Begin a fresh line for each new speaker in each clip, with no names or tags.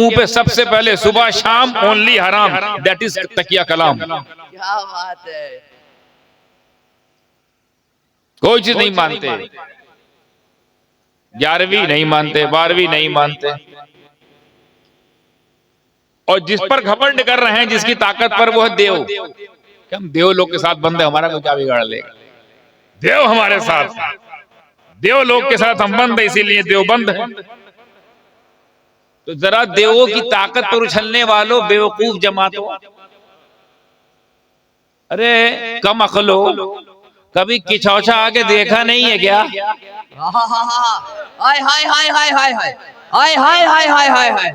मुंह पे सबसे पहले सुबह शाम ओनली हराम, दैट इज तकिया कलाम।
क्या बात है।
कोई चीज नहीं मानते, 11वीं नहीं मानते, 12वीं नहीं मानते, और जिस पर घमंड कर रहे हैं जिसकी ताकत पर, वो है देव। कि हम देव लोग के साथ बंद है, हमारा कोई क्या बिगाड़ लेगा। देव हमारे साथ, देव लोग के साथ हम बंद है, इसीलिए देव बंद है। तो जरा देवों की ताकत पर उछलने वालों, बेवकूफ जमातो, अरे कम अकलो, कभी किचौचा आके देखा नहीं है क्या?
हाय हाय हाय हाय हाय हाय हाय हाय हाय हाय हाय हाय।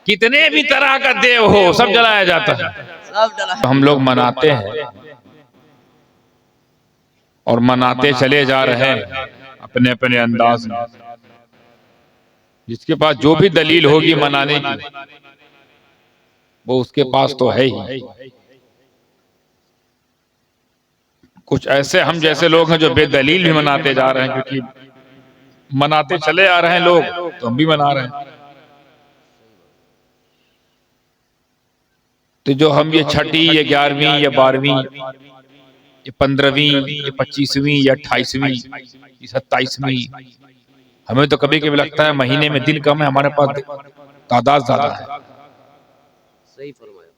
कितने भी तरह का देव हो, सब जलाया जाता है।
सब जलाया।
हम लोग मनाते हैं और मनाते चले जा रहे हैं अपने अपने अंदाज में। जिसके पास जो भी दलील होगी मनाने की, वो उसके पास तो है ही। कुछ ऐसे हम जैसे लोग हैं जो बेदलील भी मनाते जा रहे हैं, क्योंकि मनाते चले आ रहे हैं लोग, तो हम भी मना रहे हैं। तो जो हम ये छठी या 11वीं या 12वीं या 15वीं या 25वीं या 28वीं या 27वीं, हमें तो कभी कभी लगता है महीने में दिन कम है, हमारे पास तादाद ज्यादा है।
सही फरमाया।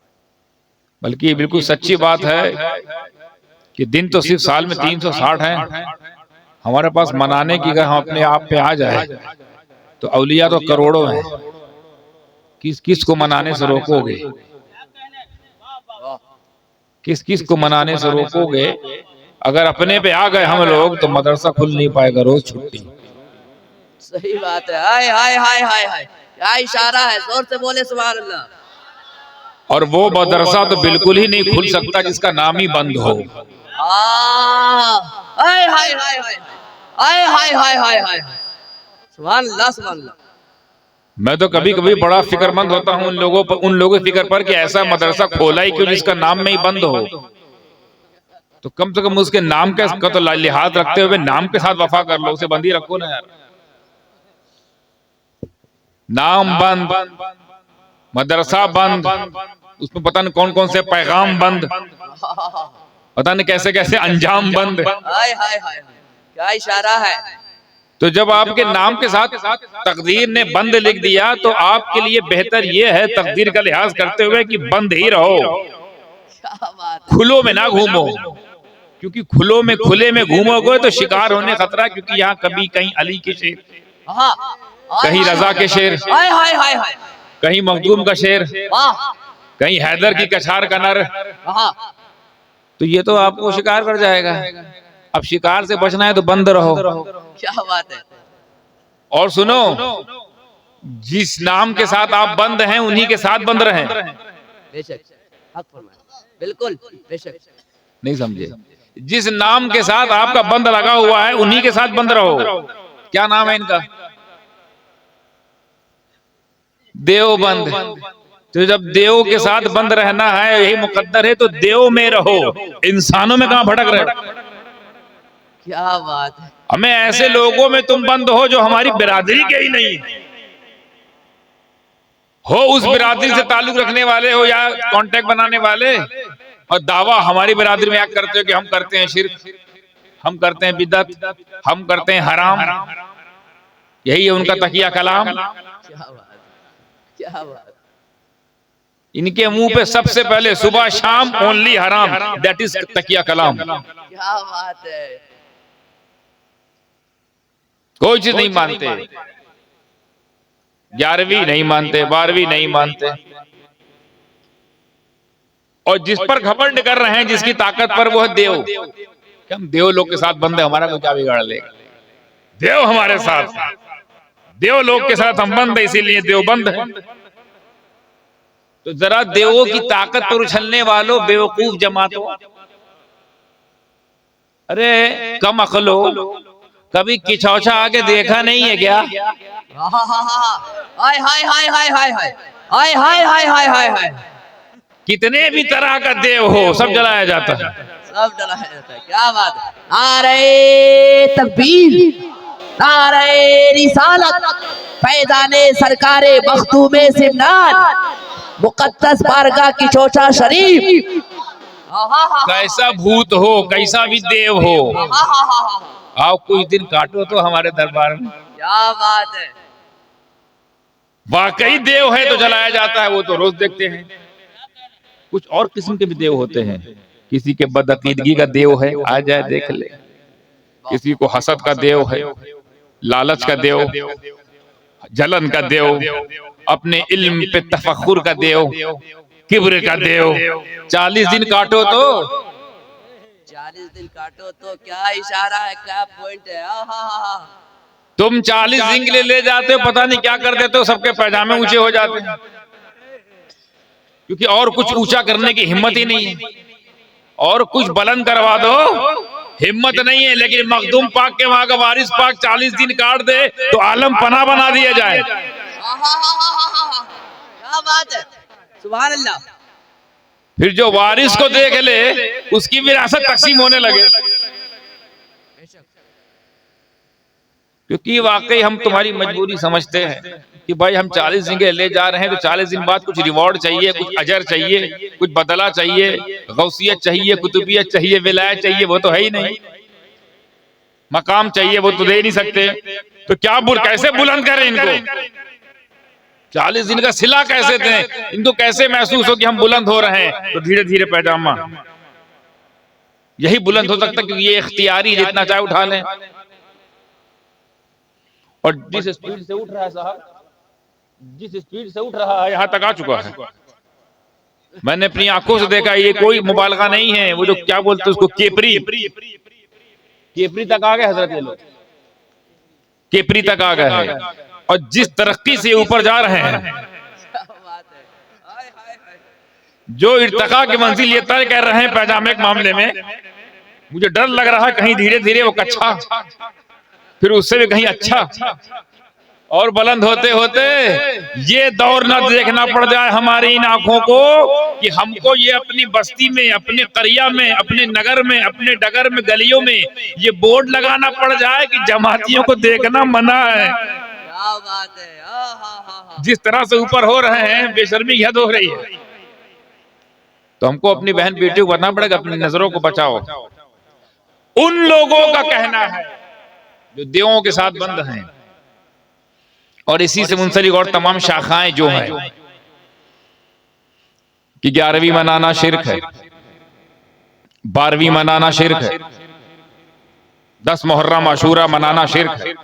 बल्कि ये बिल्कुल सच्ची बात है कि दिन तो सिर्फ साल में 360 हैं। हमारे पास मनाने की अगर हम अपने आप पे आ जाए तो औलिया तो करोड़ों हैं। किस किस को मनाने से रोकोगे? किस किस को मनाने से रोकोगे? अगर अपने पे आ गए हम लोग तो मदरसा खुल नहीं पाएगा, रोज छुट्टी।
सही बात है। हाय हाय हाय हाय हाय, क्या इशारा है, जोर से बोले सुभान अल्लाह।
और वो मदरसा तो बिल्कुल ही नहीं खुल सकता जिसका नाम ही बंद हो।
हाय हाय हाय हाय हाय हाय हाय हाय हाय, सुभान अल्लाह सुभान अल्लाह।
मैं तो कभी कभी बड़ा फिक्रमंद होता हूँ उन लोगों की फिक्र पर कि ऐसा मदरसा खोला ही क्यों जिसका नाम में ही बंद हो। तो कम से कम उसके नाम का तो लिहाज रखते हुए नाम के साथ वफा कर लो, उसे बंद ही रखो ना यार। नाम बंद, मदरसा बंद, उसमें पता नहीं कौन कौन से पैगाम बंद, पता नहीं कैसे कैसे अंजाम बंद।
हाय हाय हाय, क्या इशारा है।
तो जब आपके नाम के साथ तकदीर ने बंद लिख दिया तो आपके लिए बेहतर यह है तकदीर का लिहाज करते हुए कि बंद ही रहो,
क्या बात है।
खुलो में ना घूमो। क्योंकि खुले में घूमोगे तो शिकार होने खतरा, क्योंकि यहाँ कभी कहीं अली के शेर, कहीं रजा के शेर,
हाय हाय हाय हाय,
कहीं मखदूम का शेर, कहीं हैदर की कछार का नर। तो ये तो आपको शिकार कर जाएगा। अब शिकार से बचना है तो बंद रहो।
क्या बात है।
और सुनो, जिस नाम के साथ आप बंद हैं उन्हीं के साथ बंद रहें।
बेशक, हक फरमाया, बिल्कुल बेशक।
नहीं समझे? जिस नाम के साथ आपका बंद लगा हुआ है उन्हीं के साथ बंद रहो। क्या नाम है इनका? देवबंद। तो जब देव के साथ बंद रहना है, यही मुकद्दर है, तो देव में रहो, इंसानों में कहां भटक रहे हो।
क्या बात है।
हमें ऐसे लोगों में तुम बंद हो जो हमारी बिरादरी के ही नहीं हो, उस बिरादरी से ताल्लुक रखने वाले हो या कांटेक्ट बनाने वाले, और दावा हमारी बिरादरी में क्या करते हो कि हम करते हैं शिर्क, हम करते हैं बिदअत, हम करते हैं हराम। यही है उनका तकिया कलाम।
क्या बात, क्या बात।
इनके मुंह पे सबसे पहले सुबह शाम ओनली हराम, दैट इज तकिया कलाम।
क्या बात है।
कोई चीज नहीं मानते, 11वीं नहीं मानते, 12वीं नहीं मानते, और जिस पर घमंड कर रहे हैं जिसकी ताकत पर, वो है देव। कि हम देव लोग के साथ बंद है, हमारा कोई क्या बिगाड़ लेगा। देव हमारे साथ, देव लोग के साथ हम बंद है, इसीलिए देव बंद है। तो जरा देवों की ताकत पर उछलने वालों, बेवकूफ जमातो, अरे कम अकलो, कभी किचौचा आके देखा नहीं है क्या?
हाय हाय हाय हाय हाय हाय हाय हाय हाय हाय हाय हाय।
कितने भी तरह का देव हो, सब जलाया जाता है।
सब जलाया जाता है। क्या बात है। नारे तकबीर, नारे रिसालत फैजाने सरकारे मखदूमे सिमनान मुकद्दस बारगाह की चोचा शरीफ।
कैसा भूत हो, कैसा भी देव हो, आओ कुछ दिन काटो तो हमारे दरबार में।
क्या बात है।
वाकई देव है तो जलाया जाता है, वो तो रोज देखते हैं। कुछ और किस्म के भी देव होते हैं, किसी के बदअकीदगी का देव है, आ जाए देख ले। किसी को हसद का देव है, लालच का देव, जलन का देव, अपने इल्म पे तफक्कुर का देव, किब्र का देव। 40 दिन काटो तो
40 दिन काटो तो क्या इशारा है, क्या पॉइंट है।
तुम 40 दिन के लिए ले जाते हो, पता नहीं क्या कर देते हो, सबके पैजामे ऊंचे हो जाते हैं, क्योंकि और कुछ ऊंचा करने की हिम्मत ही नहीं है। और कुछ बुलंद करवा दो, हिम्मत नहीं है। लेकिन मखदूम पाक के वहां का वारिस पाक 40 दिन काट दे तो आलम पना बना दिया जाए।
क्या बात है, सुभान अल्लाह।
फिर जो वारिस को देख ले उसकी विरासत तकसीम होने लगे। क्योंकि वाकई हम तुम्हारी मजबूरी समझते हैं कि भाई हम 40 दिन के ले जा रहे हैं तो 40 दिन बाद कुछ रिवॉर्ड चाहिए, कुछ अजर चाहिए, कुछ बदला चाहिए, गौसियत चाहिए, कुतुबियत चाहिए, विलायत चाहिए, वो तो है ही नहीं। मकाम चाहिए, वो तो दे नहीं सकते। तो क्या कैसे बुलंद करें इनको? 40 दिन का सिला कैसे दें इनको? कैसे महसूस हो कि हम बुलंद हो रहे हैं? तो धीरे धीरे पैजामा यही बुलंद हो सकता, क्योंकि ये इख्तियारी, जितना चाहे उठा लें। और जिस स्पीड से उठ रहा है साहब, जिस स्पीड से उठ रहा है, यहां तक आ चुका है। मैंने अपनी आंखों से देखा, ये कोई मुबालगा नहीं है। वो जो क्या बोलते हैं उसको, केपरी तक आ गए हजरत ये लोग, केपरी तक आ गए हैं। और जिस तरक्की से ऊपर जा रहे हैं, जो इर्तिका की मंजिल ये तय कर रहे हैं पैजामे के मामले में, मुझे डर लग रहा है कहीं धीरे धीरे वो कच्चा, फिर उससे भी कहीं अच्छा, और बुलंद होते होते ये दौर न देखना पड़ जाए हमारी इन आंखों को कि हमको ये अपनी बस्ती में, अपने करिया में, अपने नगर में, अपने डगर में, गलियों में ये बोर्ड लगाना पड़ जाए कि जमातियों को देखना मना है।
क्या बात है।
जिस तरह से ऊपर हो रहे हैं, बेशर्मी की हद हो रही है। तो हमको अपनी बहन बेटियों को बताना पड़ेगा, अपनी नजरों को बचाओ। उन लोगों का कहना है जो देवों के साथ बंद हैं और इसी से मुंसलिक और तमाम शाखाएं जो हैं कि 11वीं मनाना शिर्क है, 12वीं मनाना शिर्क है, 10 मुहर्रम आशूरा मनाना शिर्क है,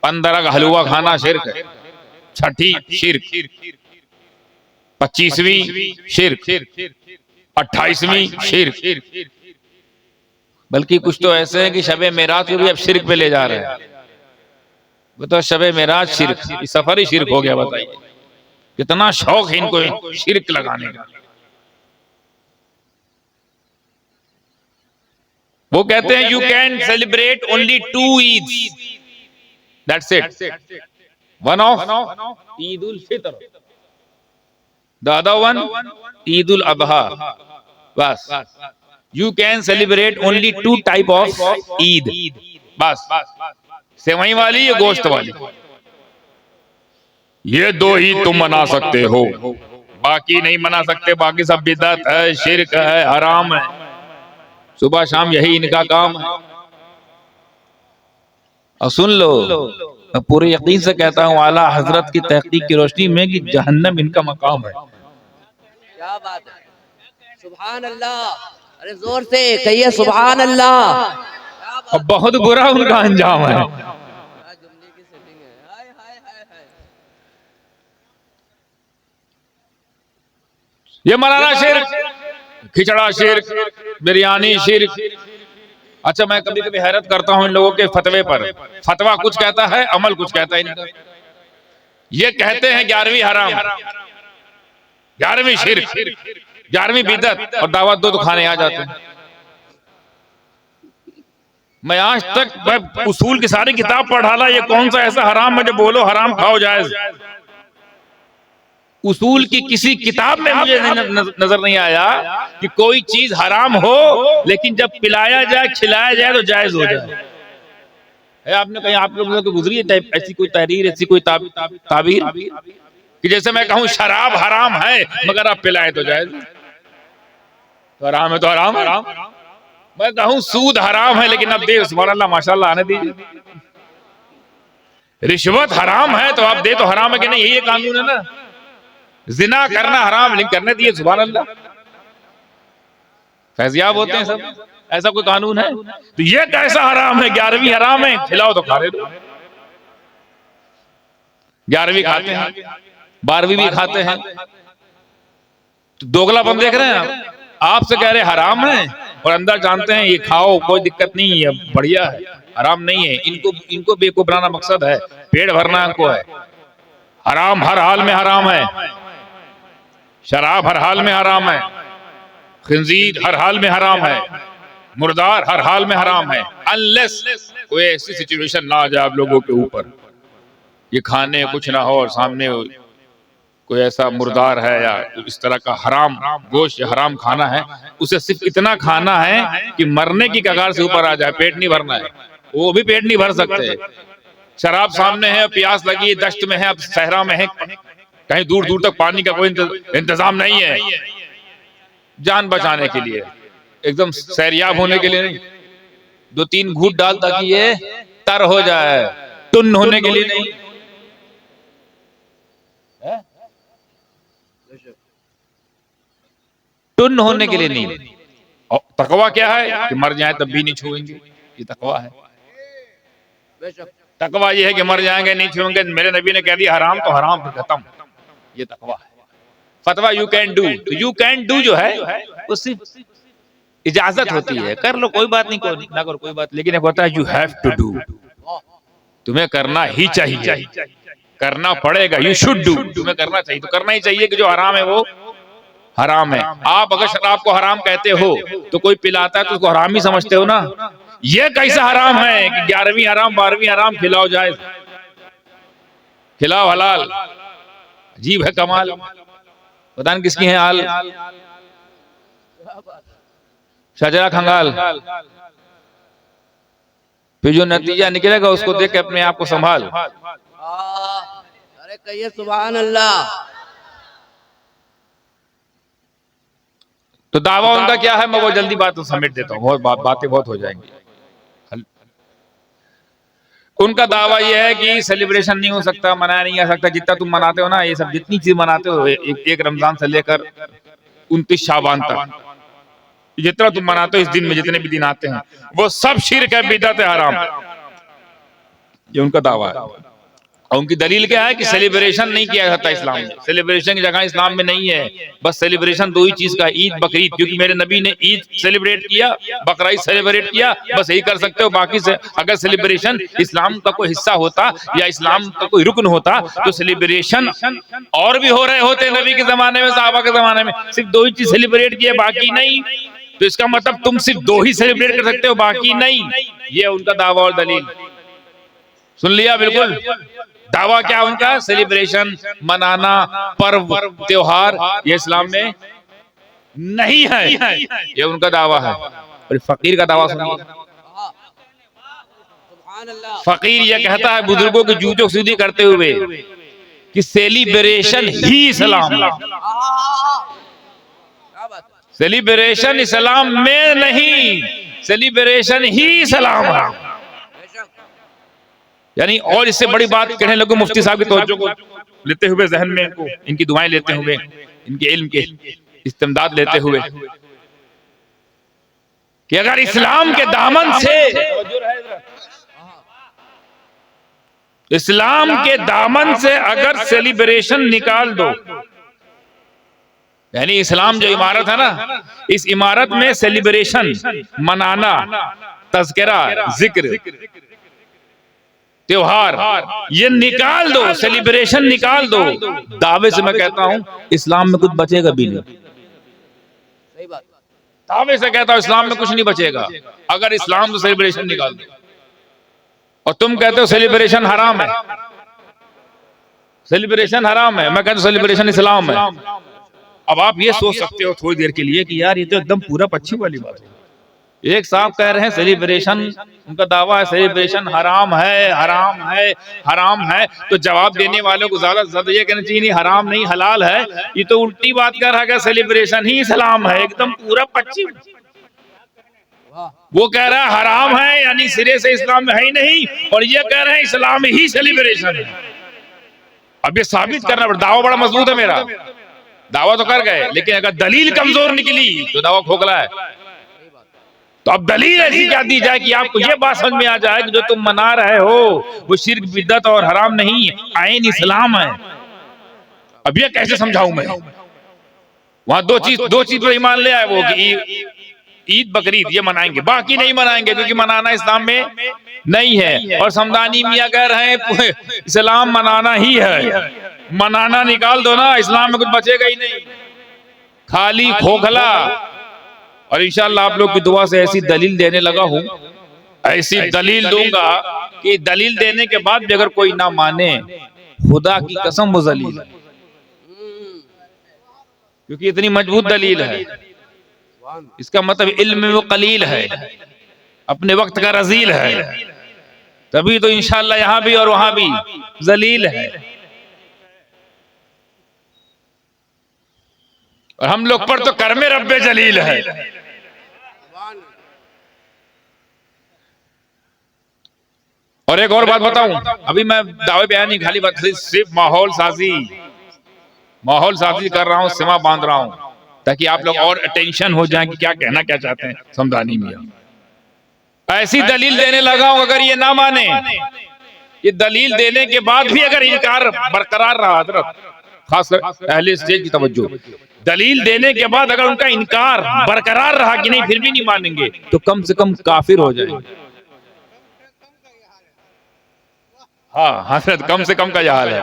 15 का हलवा खाना शिर्क है, 6ठी शिर्क, 25वीं शिर्क, 28वीं शिर्क। बल्कि कुछ तो ऐसे हैं कि शबे मेराज को भी अब शिर्क पे ले जा रहे हैं। वो तो शबे मेराज शिर्क, सफर ही शिर्क हो गया। बताइए कितना शौक है इनको शिर्क लगाने का। वो कहते हैं you can celebrate only 2 Eid, that's it. One of Eid ul Fitr, the other one Eid ul Adha. बस you can celebrate only 2 type of Eid, बस, सेवई वाली या गोश्त वाली। ये 2 ही तुम मना सकते हो, बाकी नहीं मना सकते। बाकी सब बिदअत है, शिर्क है, हराम है। सुबह शाम यही इनका काम है। और सुन लो, मैं पूरे यकीन से कहता हूँ आला हजरत की तहकीक की रोशनी में कि जहन्नम इनका मकाम है।
क्या बात है, सुभान अल्लाह। अरे जोर से कहिए सुभान अल्लाह।
और बहुत बुरा उनका अंजाम है। ये मनाना शिर्क, खिचड़ा शिर्क, बिरयानी शिर्क। अच्छा, मैं कभी कभी हैरत करता हूं इन लोगों के फतवे पर। फतवा कुछ कहता है, अमल कुछ कहता है इनका। ये कहते हैं 11वीं हराम, 11वीं शिर्क, 11वीं बिदअत, और दावत दो तो खाने आ जाते हैं। मैं आज तक उसूल की सारी किताब पढ़ डाला, ये कौन सा ऐसा हराम है जो बोलो हराम खाओ जायज। उसूल की किसी किताब में मुझे नजर नहीं आया कि कोई चीज हराम हो लेकिन जब पिलाया जाए, खिलाया जाए तो जायज हो जाए। है आपने कहीं आप लोगों को गुजरी है टाइप ऐसी कोई तहरीर, ऐसी कोई ताबीर कि जैसे मैं कहूं शराब हराम है मगर आप पिलाए तो जायज, तो हराम है तो हराम हराम। मैं कहूं सूद हराम है लेकिन अब दे, सुभान अल्लाह माशाल्लाह आने दीजिए। रिश्वत हराम है तो आप दे, तो हराम है कि नहीं, यही कानून है ना। जिना करना हराम लेकिन करने दिए, सुभान अल्लाह, फैजियाब होते हैं सब। ऐसा कोई कानून है? तो ये कैसा हराम है? 11वीं हराम है, खिलाओ तो खा ले दो। 11वीं खाते हैं, 12वीं भी खाते हैं, तो दोगलापन देख रहे हैं आप। आपसे कह रहे हराम है और अंदर जानते हैं ये खाओ कोई दिक्कत नहीं है, बढ़िया है, हराम नहीं है। इनको बेकुबराना मकसद है, पेट भरना इनको है। हराम हर हाल में हराम है, शराब हर हाल में हराम है, खिंजीर हर हाल में हराम है, मुर्दार हर हाल में हराम है, अनलेस कोई ऐसी सिचुएशन ना आ जाए आप लोगों के ऊपर ये खाने कुछ ना हो और सामने कोई ऐसा मुर्दार है या इस तरह का हराम गोश्त या हराम खाना है, उसे सिर्फ इतना खाना है कि मरने की कगार से ऊपर आ जाए, पेट नहीं भरना है। वो भी पेट नहीं भर सकते। शराब सामने है, प्यास लगी, दश्त में है, अब सहरा में है, कहीं दूर दूर तक पानी का कोई इंतजाम नहीं है, जान बचाने के लिए, एकदम सैरियाब होने के लिए नहीं, 2-3 घूंट डाल ताकि ये तर हो जाए, टुन्न होने के लिए नहीं। टुन्न होने के लिए नहीं। और तकवा क्या है कि मर जाए तब भी नहीं छुएंगे, ये तकवा है। तकवा ये है कि मर जाएंगे नहीं छुएंगे, मेरे नबी ने कह दिया हराम तो हराम फिर खत्म, ये तकवा है। फतवा यू कैन डू, तो यू कैन डू जो है उससे इजाजत होती है, कर लो कोई बात नहीं, कोई ना करो कोई बात, लेकिन एक होता है यू हैव टू डू, तुम्हें करना ही चाहिए, करना पड़ेगा, यू शुड डू, तुम्हें करना चाहिए, तो करना ही चाहिए कि जो हराम है वो हराम है। आप अगर शराब को हराम कहते हो तो कोई पिलाता है तो उसको हराम ही समझते हो ना। ये कैसा हराम है कि 11वीं हराम 12वीं हराम, खिलाओ जायज, खिलाओ हलाल। अजीब है कमाल, पता नहीं किसकी है हाल। शजरा खंगाल, फिर जो नतीजा निकलेगा उसको देख के अपने आप को संभाल।
अरे कहिए सुभान अल्लाह।
तो दावा उनका क्या है, मैं वो जल्दी बात समेट देता हूँ, बातें बहुत हो जाएंगी। उनका दावा यह है कि सेलिब्रेशन नहीं हो सकता, मनाया नहीं जा सकता, जितना तुम मनाते हो ना, ये सब जितनी चीज मनाते हो, एक रमजान से लेकर 29 शाबान तक जितना तुम मनाते हो, इस दिन में जितने भी दिन आते हैं वो सब शिर्क है, बिदअत है, हराम। ये उनका दावा है। और उनकी दलील क्या है कि सेलिब्रेशन नहीं किया जाता इस्लाम में, सेलिब्रेशन की जगह इस्लाम में नहीं है। बस सेलिब्रेशन 2 ही चीज का, ईद बकरीद, क्योंकि मेरे नबी ने ईद सेलिब्रेट किया, बकरा ईद सेलिब्रेट किया, बस यही कर सकते हो। बाकी से अगर सेलिब्रेशन इस्लाम का कोई हिस्सा होता या इस्लाम का कोई रुकन होता तो सेलिब्रेशन और भी हो रहे होते नबी के जमाने में, सहाबा के जमाने में। सिर्फ 2 ही चीज सेलिब्रेट किए, बाकी नहीं, तो इसका मतलब तुम सिर्फ 2 ही सेलिब्रेट कर सकते हो, बाकी नहीं। ये उनका दावा और दलील। सुन लिया? बिल्कुल दावा क्या उनका, सेलिब्रेशन, मनाना, पर्व त्योहार, ये इस्लाम में नहीं है, ये उनका दावा है। और फकीर का दावा सुनिए, फकीर ये कहता है बुजुर्गों की जूतों सीधी करते हुए कि सेलिब्रेशन ही इस्लाम, सेलिब्रेशन इस्लाम में नहीं, सेलिब्रेशन ही इस्लाम है। यानी और इससे बड़ी बात कहने लगे मुफ्ती साहब की तवज्जो को लेते हुए, जहन में इनको, इनकी दुआएं लेते हुए, इनके इल्म के इस्तेमदाद लेते हुए, कि अगर इस्लाम के दामन से, इस्लाम के दामन से अगर सेलिब्रेशन निकाल दो, यानी इस्लाम जो इमारत है ना, इस इमारत में सेलिब्रेशन, मनाना, तज़किरा, जिक्र, त्योहार, ये निकाल दो, सेलिब्रेशन निकाल दो, दावे से मैं कहता हूं इस्लाम में कुछ बचेगा भी नहीं।
सही बात,
दावे से कहता हूं इस्लाम में कुछ नहीं बचेगा अगर इस्लाम से सेलिब्रेशन निकाल दो। और तुम कहते हो सेलिब्रेशन हराम है, सेलिब्रेशन हराम है, मैं कहता हूं सेलिब्रेशन इस्लाम है। अब आप ये सोच सकते हो थोड़ी देर के लिए कि यार ये तो एकदम पूरा पक्षी वाली बात है, एक साहब कह रहे हैं सेलिब्रेशन, उनका दावा है सेलिब्रेशन हराम है, हराम है, हराम है। तो जवाब देने वालों को ज्यादा से ज्यादा ये कहना चाहिए नहीं हराम नहीं हलाल है। ये तो उल्टी बात कर रहा है, सेलिब्रेशन ही इस्लाम है, एकदम पूरा पश्चिम। वो कह रहा है हराम है, यानी सिरे से इस्लाम में है ही नहीं, और ये कह रहे हैं इस्लाम में ही सेलिब्रेशन है। अब ये साबित करना पड़ा, दावा बड़ा मजबूत है मेरा, दावा तो कर गए, लेकिन अगर दलील कमजोर निकली तो दावा खोखला है। तो अब दलील ऐसी क्या दी जाए कि आपको ये बात समझ में आ जाए कि जो तुम मना रहे हो वो शिर्क बिदअत और हराम नहीं, आईन इस्लाम है। अब ये कैसे समझाऊं मैं? वहां दो चीज पर ईमान ले आए वो कि ईद बकरीद ये मनाएंगे, बाकी नहीं मनाएंगे क्योंकि मनाना इस्लाम में नहीं है। और समदानी मियां कह रहे हैं इस्लाम मनाना ही है, मनाना निकाल दो ना, इस्लाम में कुछ बचेगा ही नहीं, खाली खोखला। और इंशाअल्लाह आप लोग की दुआ से ऐसी दलील देने लगा हूं, ऐसी दलील दूंगा कि दलील देने के बाद भी अगर कोई ना माने, खुदा की कसम वो जलील है, क्योंकि इतनी मजबूत दलील है। इसका मतलब इल्म में वो कलील है, अपने वक्त का रजील है, तभी तो इंशाअल्लाह यहां भी और वहां भी जलील है। और हम लोग पर तो कर्मे रब्बे जलील है। और एक और बात बताऊं, अभी मैं दावे बयान नहीं, खाली बात सिर्फ माहौल साजी कर रहा हूं, सीमा बांध रहा हूं, ताकि आप लोग और अटेंशन हो जाए कि क्या कहना क्या चाहते हैं समदानी मियां। ऐसी दलील देने लगा हूं, अगर ये ना माने, ये दलील देने के बाद भी अगर इनकार बरकरार रहा, हजरत खास अहले स्टेज की तवज्जो, दलील देने के बाद अगर उनका इनकार बरकरार रहा कि नहीं फिर भी नहीं मानेंगे, तो कम से कम काफिर हो जाएंगे। हाँ हजरत, कम से कम का यह हाल है,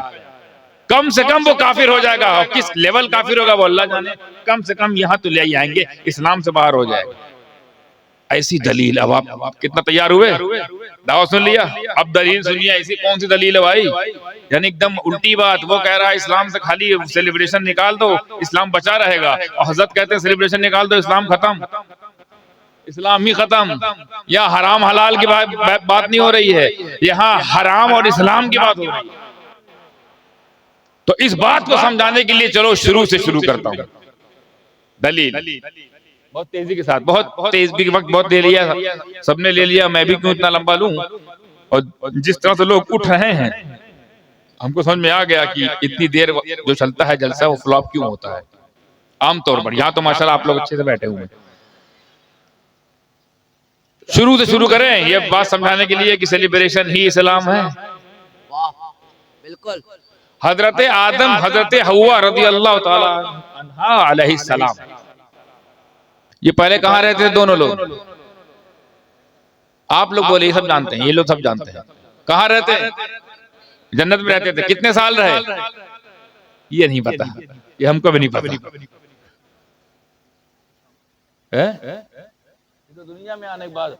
कम से कम वो काफिर हो जाएगा। और किस लेवल काफिर होगा वो अल्लाह जाने, कम से कम यहां तो ले आएंगे, इस्लाम से बाहर हो जाएगा। ऐसी दलील, अब आप कितना तैयार हुए, दावा सुन लिया, अब दलील सुनिए। ऐसी कौन सी दलील है भाई, यानी एकदम उल्टी बात। वो कह रहा है इस्लाम से खाली सेलिब्रेशन निकाल दो, इस्लाम बचा रहेगा, और हजरत कहते हैं सेलिब्रेशन निकाल दो, इस्लाम खत्म, इस्लाम ही खत्म। या हराम हलाल की बात नहीं हो रही है, यहाँ हराम और इस्लाम की बात हो रही है। तो इस बात को समझाने के लिए चलो शुरू से शुरू करता हूं। दलील बहुत तेजी के साथ, बहुत तेज भी वक्त बहुत ले लिया, सबने ले लिया, मैं भी क्यों इतना लंबा लूं। और जिस तरह से लोग उठ रहे हैं, हमको समझ में आ गया कि इतनी देर जो चलता है जलसा वो फ्लॉप क्यों होता है आमतौर पर। यहाँ तो माशाल्लाह आप लोग अच्छे से बैठे हुए हैं। शुरू से शुरू करें ये बात समझाने के लिए कि सेलिब्रेशन ही इस्लाम है।
बिल्कुल।
हजरत आदम, हजरत हव्वा रज़ी अल्लाह ताला अन्हा अलैहिस्सलाम, ये पहले कहाँ रहते थे दोनों लोग? आप लोग बोले, ये सब जानते हैं, ये लोग सब जानते हैं। कहाँ रहते हैं? जन्नत में रहते थे। कितने साल रहे ये नहीं पता, ये हमको भी नहीं पता है? तो दुनिया में आने के बाद,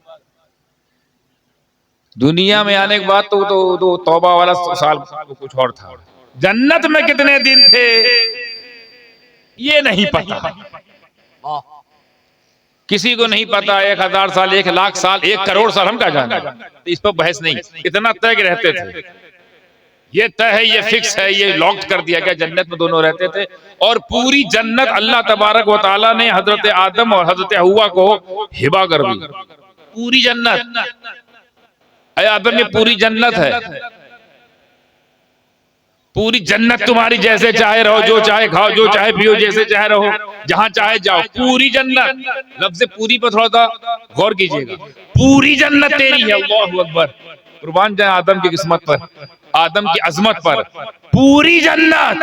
दुनिया में आने के बाद तो तौबा वाला साल कुछ और था। जन्नत में कितने दिन थे ये नहीं पता, किसी को नहीं पता। 1000 साल, 1,00,000 साल, 1 करोड़ साल, हम क्या जाने, तो इस पर बहस नहीं। इतना तय के रहते थे, ये तय है, ये फिक्स है, ये लॉक्ड कर दिया गया, जन्नत में दोनों रहते थे। और पूरी जन्नत अल्लाह तबारक व तआला ने हजरत आदम और हजरत हव्वा को हिबा कर दी। पूरी जन्नत, आदम ये पूरी जन्नत है, पूरी जन्नत तुम्हारी, जैसे चाहे रहो, जो चाहे खाओ, जो चाहे पियो, जैसे चाहे रहो, जहां चाहे जाओ, पूरी जन्नत। लफ्ज़ पूरी पर थोड़ा सा गौर कीजिएगा, पूरी जन्नत तेरी है। अल्लाहु अकबर, कुर्बान जाए आदम की किस्मत पर, आदम की अजमत पर, पूरी जन्नत।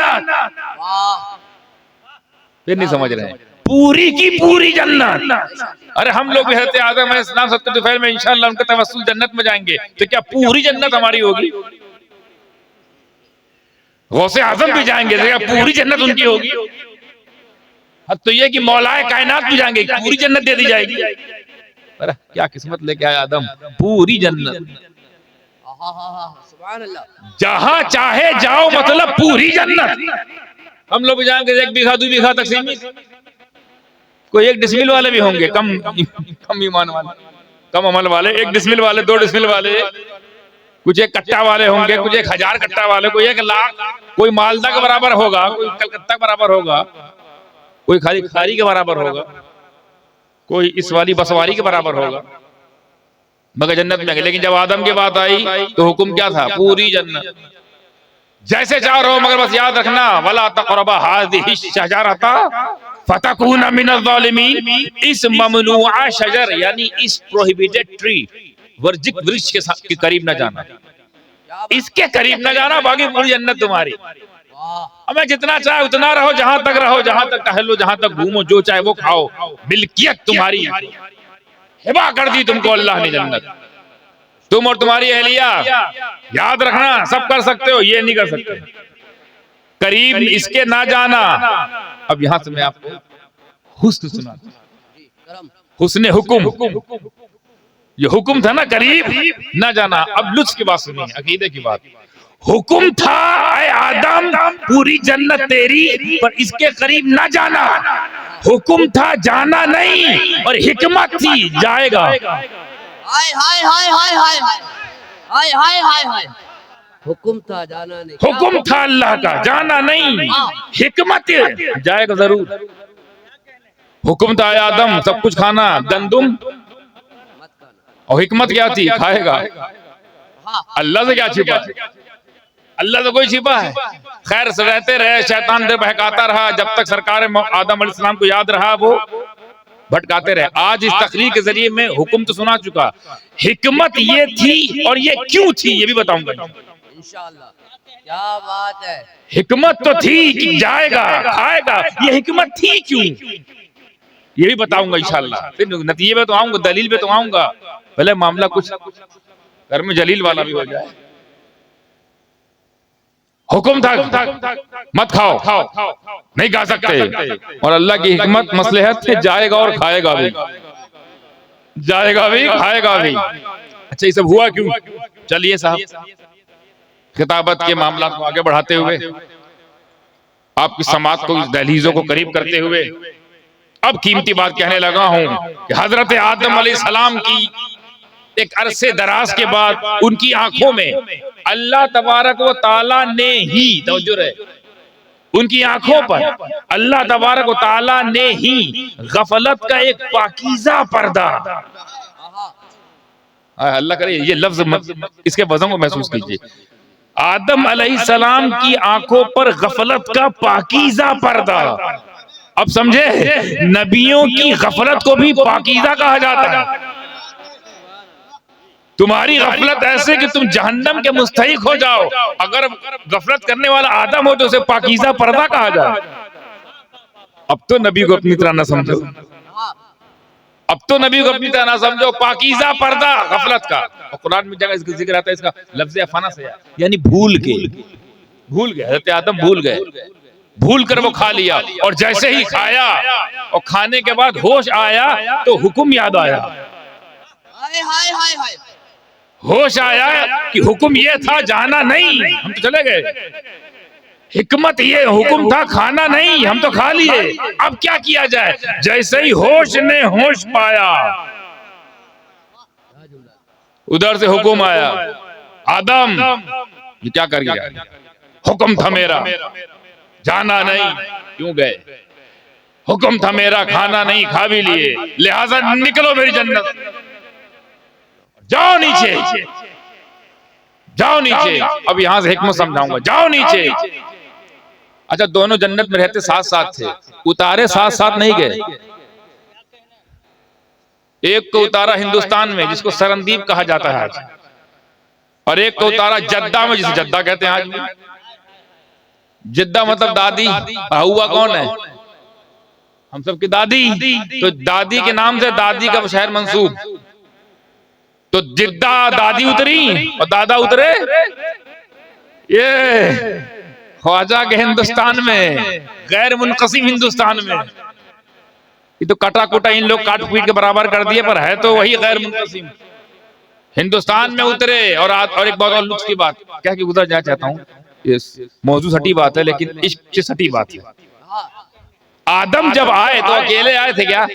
फिर नहीं समझ रहे हैं, पूरी की पूरी जन्नत। अरे हम लोग भी हज़रत आदम अलैहिस्सलाम सत्तर दुफैल में इंशाअल्लाह उनका तवस्सुल जन्नत में जाएंगे, तो क्या पूरी जन्नत हमारी होगी? गौसे आजम भी जाएंगे, तो क्या पूरी जन्नत उनकी होगी? तो ये कि मौलाए कायनात भी जाएंगे, पूरी जन्नत दे दी जाएगी। अरे क्या किस्मत लेके आया आदम, पूरी जन्नत, जहां चाहे जाओ, मतलब पूरी जन्नत। हम लोग जाएंगे 1 बीघा 2 बीघा तक सीमित, कोई 1 डिसमिल वाले भी होंगे, कम ईमान वाले, कम अमल वाले, 1 डिसमिल वाले, 2 डिसमिल वाले, कुछ 1 कट्टा वाले होंगे, कुछ 1000 कट्टा वाले, कोई 1 लाख, कोई मालदा के बराबर होगा, कोई कलकत्ता के बराबर होगा, कोई खारी के बराबर होगा, कोई इस वाली बसवारी के बराबर होगा, मगर जन्नत में गए। लेकिन जब आदम की बात आई तो हुक्म क्या था? पूरी जन्नत, जैसे चाह रहो, मगर बस याद रखना, वला तक़रबा हाज़िही शजरता फतकूना मिनज़ ज़ालिमीन। इस ममनूआ शजर यानी इस प्रोहिबिटेड ट्री, वर्जित वृक्ष के करीब न जाना, इसके करीब न जाना, बाकी पूरी जन्नत तुम्हारी। हमें जितना चाहे उतना रहो, जहां तक रहो, जहां तक टहलो, जहां तक घूमो, जो चाहे वो खाओ, मिल्कियत तुम्हारी, हिबा कर दी तुमको अल्लाह ने जन्नत, तुम और तुम्हारी अहलिया। याद रखना, सब कर सकते हो, ये नहीं कर सकते, करीब इसके ना जाना। अब यहां से मैं आपको हुस्न सुनाता हूं, हुस्ने हुक्म, ये हुक्म था ना करीब ना जाना। अब लुत्फ की बात सुनिए, अकीदे की बात। हुक्म था ऐ आदम पूरी जन्नत तेरी, पर इसके करीब ना जाना। हुक्म था जाना नहीं, और हिकमत थी जाएगा।
हाय हाय हाय हाय हाय हाय हाय हाय हाय, हुक्म था जाना नहीं,
हुक्म था अल्लाह का जाना नहीं, हिकमत जाएगा जरूर। हुक्म था आदम सब कुछ खाना, गंदुम,
मत खाना,
और हिकमत क्या थी? खाएगा। अल्लाह से क्या छिपा है? अल्लाह से कोई छिपा है? खैर से रहते रहे, शैतान देर बहकाता रहा, जब तक सरकार आदम अलैहिस्सलाम को याद रहा वो भटकाते रहे। आज इस तकरीर के जरिए मैं हुक्म तो सुना चुका, हिकमत ये थी और ये क्यों थी ये भी बताऊंगा
इंशाअल्लाह। क्या बात है,
हिकमत तो थी कि जाएगा खाएगा, ये हिकमत थी क्यों ये भी बताऊंगा इंशाअल्लाह। फिर नतीजे पे तो आऊंगा, दलील पे तो आऊंगा, पहले मामला कुछ घर में जलील वाला भी हो जाए। हुक्म था मत खाओ, नहीं खा सकते, और अल्लाह की हिकमत मसलहत से जाएगा और खाएगा भी, जाएगा भी खाएगा भी। अच्छा ये सब हुआ क्यों? चलिए साहब, खिताबत के मामला को आगे बढ़ाते हुए, आपकी समात को, दहलीजों को करीब करते हुए, अब कीमती बात कहने लगा हूं कि हजरत आदम अलैहिस्सलाम की एक अरसे दराज के बाद उनकी आंखों में अल्लाह तबारक व ताला ने ही, तवज्जो रहे, उनकी आंखों पर अल्लाह तबारक व ताला ने ही गफलत का एक पाकीज़ा पर्दा, अल्लाह करे ये लफ्ज इसके वजन को महसूस कीजिए, आदम अलैहिस्सलाम की आंखों पर गफलत का पाकीज़ा पर्दा। अब समझे, नबियों की गफलत को भी पाकीज़ा कहा जाता है। तुम्हारी गफलत ऐसे कि तुम जहन्नम के मुस्तहिक हो जाओ, अगर गफलत करने वाला आदम हो तो उसे पाकीज़ा पर्दा कहा जाए। अब तो नबी को अपनी तरह ना समझो, अब तो नबी को अपनी तरह ना समझो, पाकीज़ा पर्दा गफलत का। और कुरान में जगह इसका जिक्र आता है, इसका लफ्ज़ अफाना से, यानी भूल गए हज़रत आदम, भूल कर वो खा लिया, और जैसे ही खाया और खाने के बाद होश आया तो हुक्म याद आया।
हाय हाय हाय हाय,
होश आया कि हुक्म ये था जाना नहीं, हम तो चले गए। हिकमत ये हुक्म था खाना नहीं, हम तो खा लिए। अब क्या किया जाए? जैसे ही होश ने होश पाया, उधर से हुक्म आया, आदम ये क्या कर गया? हुक्म था मेरा जाना नहीं, क्यों गए? हुक्म था मेरा खाना नहीं, खा भी लिए, लिहाजा निकलो मेरी जन्नत, जाओ नीचे, जाओ नीचे। अब यहां से हिकमत समझाऊंगा, जाओ नीचे। अच्छा, दोनों जन्नत में रहते साथ साथ थे, उतारे साथ साथ नहीं गए। एक को उतारा हिंदुस्तान में जिसको सरनदीप कहा जाता है आज, और एक को उतारा जद्दा में जिसे जद्दा कहते हैं आज भी। जिद्दा मतलब दादी, हुआ कौन है? हम सबकी दादी, तो दादी के नाम से दादी का शहर मंसूब, तो जिद्दा दादी उतरी और दादा उतरे ये ख्वाजा के हिंदुस्तान में, गैर मुनक़सिम हिंदुस्तान में। ये तो कटा कुटा इन लोग काट पीट के बराबर कर दिए, पर है तो वही गैर मुनक़सिम। हिंदुस्तान में उतरे। और एक बहुत और लुत्फ़ की बात कह के गुजर जाना चाहता हूँ, ये मौजू सटी बात है लेकिन इश्क से सटी बात है। आदम जब आए तो अकेले आए थे क्या?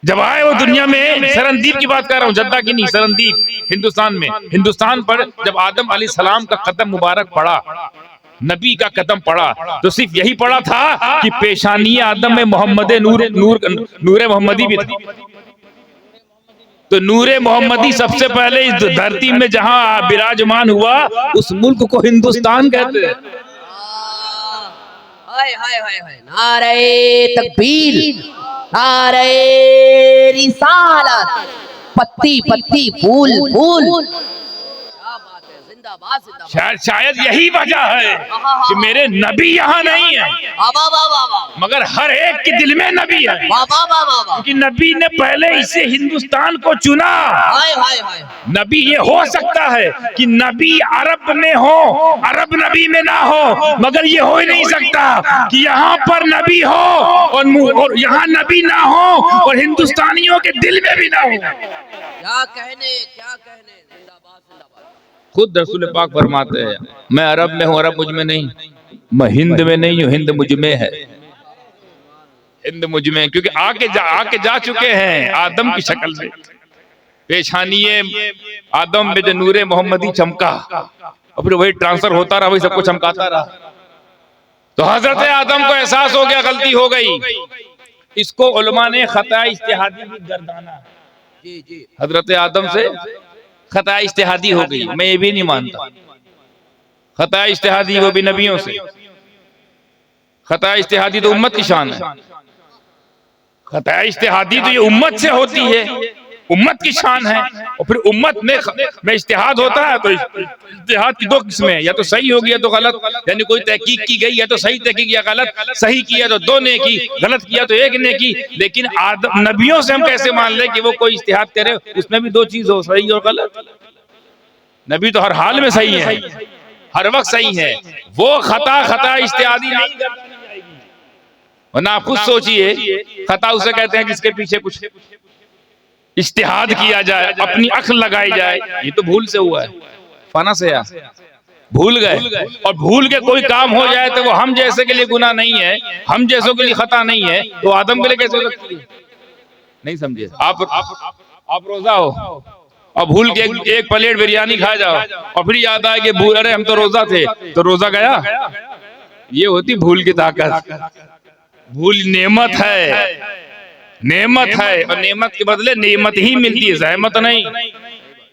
जब आए वो दुनिया में, सरनदीप की बात कर रहा हूँ, जद्दा की नहीं, सरनदीप हिंदुस्तान में, हिंदुस्तान पर जब आदम अलैहिस्सलाम का कदम मुबारक पड़ा, नबी का कदम पड़ा, तो सिर्फ यही पड़ा था कि पेशानी आदम में मोहम्मद नूर मोहम्मदी भी था। तो नूरे मोहम्मदी सबसे पहले इस धरती में जहां विराजमान हुआ, उस मुल्क को हिंदुस्तान कहते हैं।
हाय हाय हाय हाय, नारे तकबीर, नारे रिसालत, पत्ती पत्ती फूल फूल। क्या बात है, जिंदाबाद जिंदाबाद।
शायद यही वजह है कि मेरे नबी यहाँ नहीं है, मगर हर एक के दिल में नबी है, क्योंकि नबी ने पहले इसे हिंदुस्तान को चुना।
हाय हाय हाय।
नबी ये हो सकता है कि नबी अरब में हो, अरब नबी में ना हो, मगर ये हो ही नहीं सकता कि यहाँ पर नबी हो और यहाँ नबी ना हो और हिंदुस्तानियों के दिल में भी ना हो।
क्या कहने, क्या कहने, जिंदाबाद जिंदाबाद।
खुद रसूल पाक फरमाते हैं, मैं अरब में हूँ, अरब मुझ में नहीं, मैं हिंद में नहीं हूँ, हिंद मुझ में है, हिंद मुझ में, क्योंकि आके जा चुके हैं आदम की शक्ल में। पेशानिये आदम में जो नूरे मोहम्मदी चमका और फिर वही ट्रांसफर होता रहा, वही सबको चमकाता रहा। तो हजरत आदम को एहसास हो गया गलती हो गई। इसको उलमा ने खता इज्तिहादी भी गर्दाना।
जी जी।
हजरत आदम से खता इज्तिहादी हो गई, मैं ये भी नहीं मानता। खता इज्तिहादी वो भी नबियों से, खता इज्तिहादी तो उम्मत की शान है। खता इज्तिहादी तो ये उम्मत से होती है, उम्मत की शान है। और फिर उम्मत में इज्तिहाद होता है, तो इज्तिहाद की दो किस्में, या तो सही होगी या तो गलत, यानी कोई तहकीक की गई या तो सही तहकीक या गलत, सही किया तो दो ने की, गलत किया तो एक ने की। लेकिन नबियों से हम कैसे मान ले कि वो कोई इज्तिहाद करे, उसमें भी दो चीज हो, सही और गलत। नबी तो हर हाल में सही है, हर वक्त सही है, वो खता इज्तिहादी नहीं करती। वरना आप खुद सोचिए, खता उसे कहते हैं जिसके पीछे कुछ इज्तिहाद किया जाए, अपनी अक्ल लगाई जाए। ये तो भूल से हुआ है, फना से या भूल गए, और भूल के कोई काम हो जाए तो वो हम जैसे के लिए गुनाह नहीं है, हम जैसों के लिए खता नहीं है, तो आदम के लिए कैसे हो सकती है? नहीं समझे आप रोजा हो और भूल के एक प्लेट बिरयानी खा जाओ और फिर याद आए कि भूल, अरे हम तो रोजा थे, तो रोजा गया। ये होती भूल की ताकत। भूल नेमत है, नेमत है, और नेमत के बदले नेमत ही मिलती है, जहमत नहीं।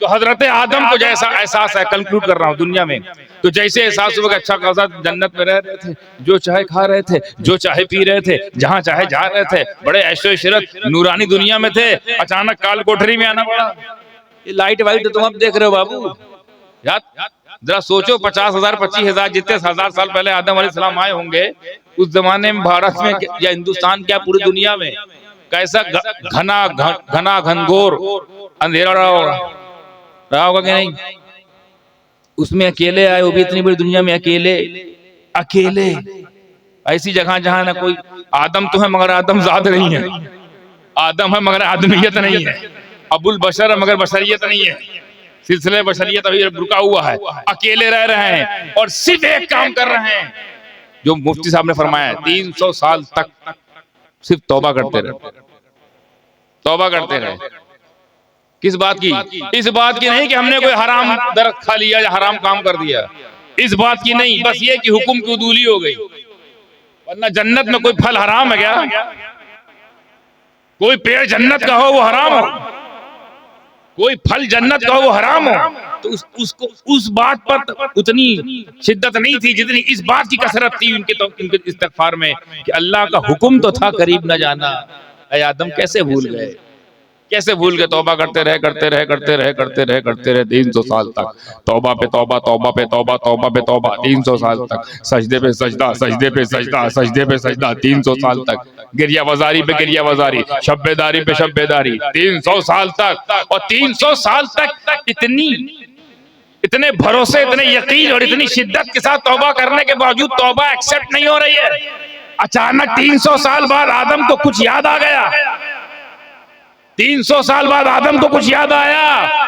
तो हजरत आदम को जैसा एहसास है, कंक्लूड कर रहा हूं, दुनिया में तो जैसे एहसास हुआ कि अच्छा खासा जन्नत में रह रहे थे, जो चाहे खा रहे थे, जो चाहे पी रहे थे, जहां चाहे जा रहे थे, बड़े ऐशो इशरत नूरानी दुनिया में थे। अचानक काल कोठरी में आना पड़ा। ये लाइट वाइट तो तुम अब देख रहे हो बाबू, यार जरा सोचो, 50,000 25,000 जितने हजार साल पहले आदम अलैहिस्सलाम आए होंगे, उस जमाने में भारत में या हिंदुस्तान क्या पूरी दुनिया में कैसा घना घनघोर अंधेरा रहा होगा कि नहीं? उसमें अकेले आए, वो भी इतनी बड़ी दुनिया में अकेले अकेले, ऐसी जगह जहां ना कोई आदम तो है मगर आदम जात नहीं है, आदम है मगर आदमियत नहीं है, अबुल बशर है मगर बशरियत नहीं है, सिलसिले बशरियत अभी रुका हुआ है। अकेले रह रहे हैं और सिर्फ एक काम कर रहे हैं जो मुफ्ती साहब ने फरमाया, 300 साल तक सिर्फ तौबा करते रहे, तौबा करते रहे। किस बात की? इस बात की नहीं कि हमने कोई हराम दरख्त खा लिया या हराम काम कर दिया, इस बात की नहीं, बस ये कि हुक्म की उदूली हो गई। वरना जन्नत में कोई फल हराम है क्या? कोई पेड़ जन्नत का हो वो हराम हो, कोई फल जन्नत का हो वो हराम हो? तो उसको उस बात पर उतनी शिद्दत नहीं थी जितनी इस बात की कसरत थी उनके इस्तगफार में कि अल्लाह का हुक्म तो था करीब न जाना। ऐ आदम कैसे भूल गए, कैसे भूल गए? तौबा करते रहे 300 साल तक, तौबा पे तौबा, तौबा पे तौबा, तौबा पे तौबा, 300 साल तक, सजदे पे सजदा, सजदे पे सजदा, सजदे पे सजदा, 300 साल तक, गिरिया वजारी पे गिरिया वजारी, शब्बेदारी पे शब्बेदारी, 300 साल तक। और 300 साल तक इतने भरोसे, इतने यकीन और इतनी शिद्दत के साथ तौबा करने के बावजूद तौबा एक्सेप्ट नहीं हो रही है। अचानक 300 साल बाद आदम को कुछ याद आ गया, 300 साल बाद आदम को कुछ याद आया,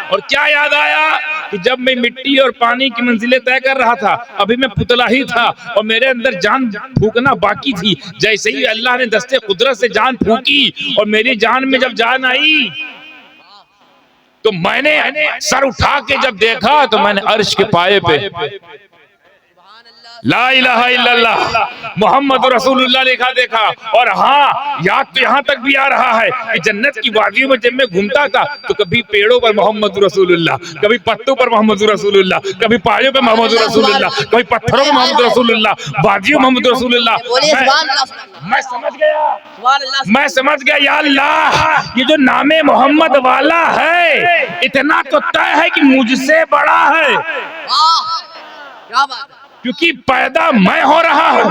और क्या याद आया कि जब मैं मिट्टी और पानी की मंजिलें तय कर रहा था, अभी मैं पुतला ही था और मेरे अंदर जान फूकना बाकी थी। जैसे ही अल्लाह ने दस्ते कुदरत से जान फूकी और मेरी जान में जब जान आई तो मैंने सर उठा के जब देखा तो मैंने अर्श के पाए पे ला इलाहा इल्लल्लाह मोहम्मद रसूलुल्लाह लिखा देखा। और हाँ, याद तो यहाँ तक भी आ रहा है कि जन्नत की वादियों में जब मैं घूमता था तो कभी पेड़ों पर मोहम्मद रसूलुल्लाह, कभी पत्तों पर मोहम्मद रसूलुल्लाह, कभी पहाड़ों पर मोहम्मद रसूलुल्लाह, कभी पत्थरों पर मोहम्मद रसूलुल्लाह, वादियों में मोहम्मद रसूलुल्लाह। मैं समझ गया या अल्लाह, ये जो नामे मोहम्मद वाला है इतना तो तय है कि मुझसे बड़ा है।
क्या बात है,
क्योंकि पैदा मैं हो रहा हूँ,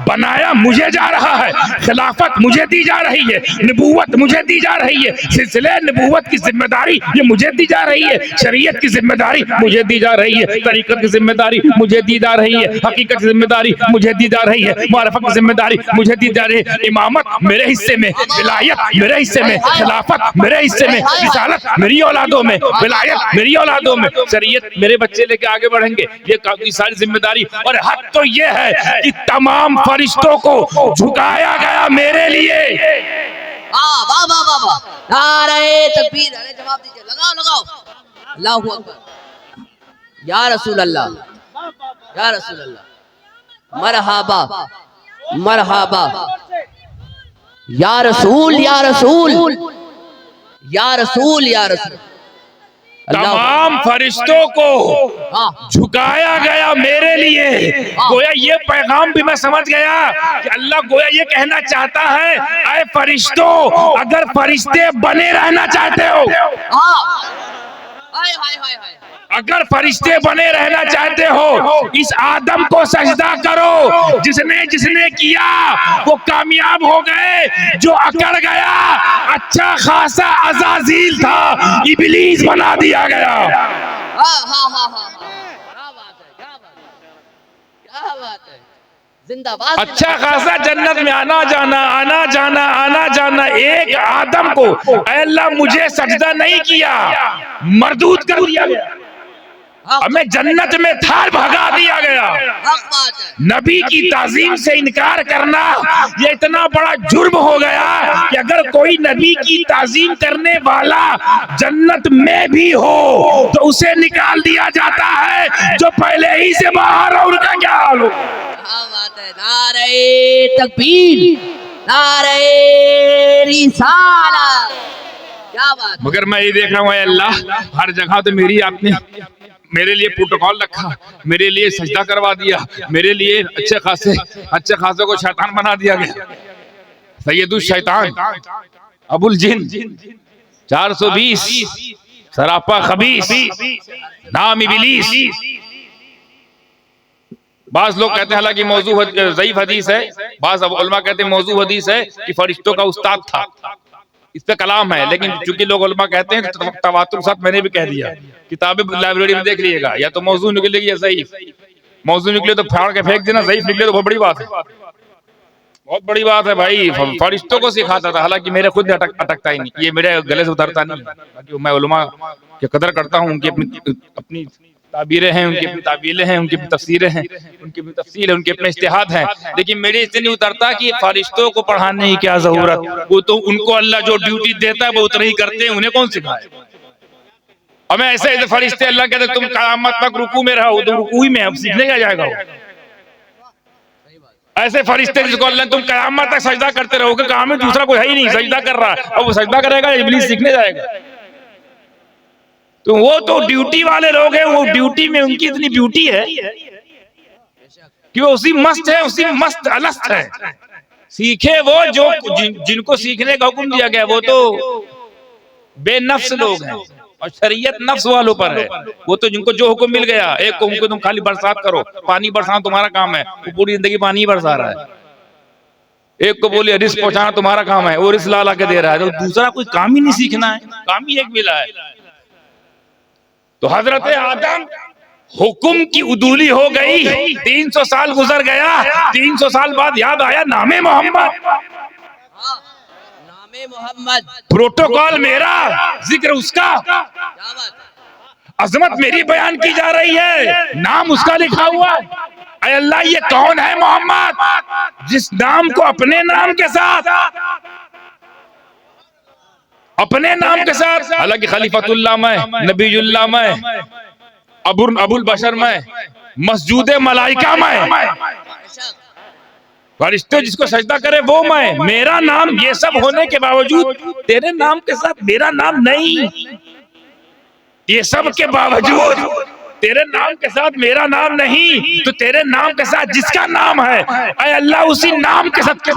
बनाया मुझे जा रहा है, खिलाफत मुझे दी जा रही है, नबूवत मुझे दी जा रही है, सिलसिले नबूवत की जिम्मेदारी ये मुझे दी जा रही है, शरीयत की जिम्मेदारी मुझे दी जा रही है, तरीकत की जिम्मेदारी मुझे दी जा रही है, हकीकत की जिम्मेदारी मुझे दी जा रही है, मारिफत की जिम्मेदारी मुझे दी जा रही है। इमामत मेरे हिस्से में, विलायत मेरे हिस्से में, खिलाफत मेरे हिस्से में, रिसालत मेरी औलादों में, विलायत मेरी औलादों में, शरीयत मेरे बच्चे लेके आगे बढ़ेंगे। ये सारी जिम्मेदारी और हक तो ये है कि तमाम फरिश्तों को झुकाया गया मेरे लिए।
वाह वाह वाह वाह, नारे तकबीर, अरे जवाब दीजिए, लगाओ लगाओ, अल्लाहू अकबर, या रसूल अल्लाह, या रसूल अल्लाह, मरहबा मरहबा, या रसूल या रसूल या रसूल या रसूल।
तमाम फरिश्तों को झुकाया गया मेरे लिए। गोया ये पैगाम भी मैं समझ गया कि अल्लाह गोया ये कहना चाहता है, ऐ फरिश्तों, अगर फरिश्ते बने रहना चाहते हो, अगर फरिश्ते बने रहना चाहते हो, इस आदम को सजदा करो। जिसने जिसने किया वो कामयाब हो गए, जो अकड़ गया अच्छा खासा अज़ाज़ील था, इब्लीस बना दिया गया।
जिंदाबाद।
अच्छा खासा जन्नत में आना जाना आना जाना आना जाना, एक आदम को अल्लाह मुझे सजदा नहीं किया, मरदूद कर दिया गया, हमें जन्नत में थार भगा दिया गया। नबी की ताजीम से इनकार करना ये इतना बड़ा जुर्म हो गया कि अगर कोई नबी की ताजीम करने वाला जन्नत में भी हो तो उसे निकाल दिया जाता है, जो पहले ही से बाहर हो उनका क्या हाल हो।
नारे तकबीर, नारे रिसालत, क्या बात।
मगर मैं ये देख रहा हूँ अल्लाह, हर जगह तो मेरी आपने मेरे लिए प्रोटोकॉल रखा, मेरे लिए सजदा करवा दिया, मेरे लिए अच्छे खासे को शैतान बना दिया गया। सैयदुल शैतान अबुल जिन 420 सरापा खबीस नाम इब्लीस। बाज लोग कहते हैं हालांकि मौजू ज़ईफ हदीस है, बाज उलमा कहते हैं मौजू हदीस है कि फरिश्तों का उस्ताद था, इस पे कलाम है, लेकिन चूंकि लोग उलमा कहते हैं तो तवातुर साथ मैंने भी कह दिया, किताबें लाइब्रेरी में देख लीजिएगा, या तो मौजू निकलेगी या ज़ईफ। मौजू निकले तो फाड़ के फेंक देना, ज़ईफ निकले तो बहुत बड़ी बात है, बहुत बड़ी बात है भाई। फरिश्तों को सिखाता था, हालांकि मेरे खुद अटकता ही नहीं, ये मेरे गले से उतरता नहीं, बाकी मैं उलमा की कदर करता हूँ, उनकी अपनी ताबीरें हैं, उनकी अपनी ताबीलें हैं, उनकी अपनी तफसीरें हैं, उनकी अपनी तफसील है, उनके अपने इज्तिहाद हैं, लेकिन मेरे इससे नहीं उतरता कि फरिश्तों को पढ़ाने की क्या जरूरत, वो तो उनको अल्लाह जो ड्यूटी देता है वो उतना ही करते हैं, उन्हें कौन सिखाए। हमें ऐसे फरिश्ते अल्लाह कहते तुम क़यामत तक रुकू में रहो, तो रुकू ही में अब सीखने क्या जाएगा। ऐसे फरिश्ते जिसको अल्लाह तुम क़यामत तक सजदा करते रहोगे, काम में दूसरा कोई है ही नहीं, सजदा कर रहा है, अब वो सजदा करेगा इब्लीस सीखने जाएगा। तो वो तो ड्यूटी वाले लोग हैं, वो ड्यूटी में उनकी इतनी ब्यूटी है कि वो उसी मस्त है, उसी मस्त अलस्त है। सीखे वो जो जिनको सीखने का हुक्म दिया गया, वो तो बेनफ्स लोग हैं और शरीयत नफ्स वालों पर है। वो तो जिनको जो हुक्म मिल गया, एक को उनको तुम खाली बरसात करो, पानी बरसाना तुम्हारा काम है, वो पूरी जिंदगी पानी ही बरसा रहा है। एक को बोले रिस्क पहुंचाना तुम्हारा काम है, वो रिस्क ला ला के दे रहा है, तो दूसरा कोई काम ही नहीं सीखना है, काम ही एक मिला है। तो हजरत आदम हुक्म की उदूली हो गई, 300 साल गुजर गया, 300 साल बाद याद आया नामे मोहम्मद,
नामे मोहम्मद,
प्रोटोकॉल मेरा, जिक्र उसका,
क्या बात है।
अजमत मेरी बयान की जा रही है, नाम उसका लिखा हुआ है। अय अल्लाह, ये कौन है मोहम्मद जिस नाम को अपने नाम के साथ, अपने नाम के साथ, हालांकि खलीफतुल्लाह मैं, नबीयुल्लाह मैं, अबुल बशर मैं, मस्जूद मलाइका मैं, फरिश्ते जिसको सजदा करे वो मैं, मेरा नाम ये सब होने के बावजूद तेरे नाम के साथ मेरा नाम नहीं, ये सब के बावजूद तेरे नाम के साथ मेरा नाम नहीं, तो तेरे नाम के साथ जिसका नाम है, अय अल्लाह, उसी नाम के साथ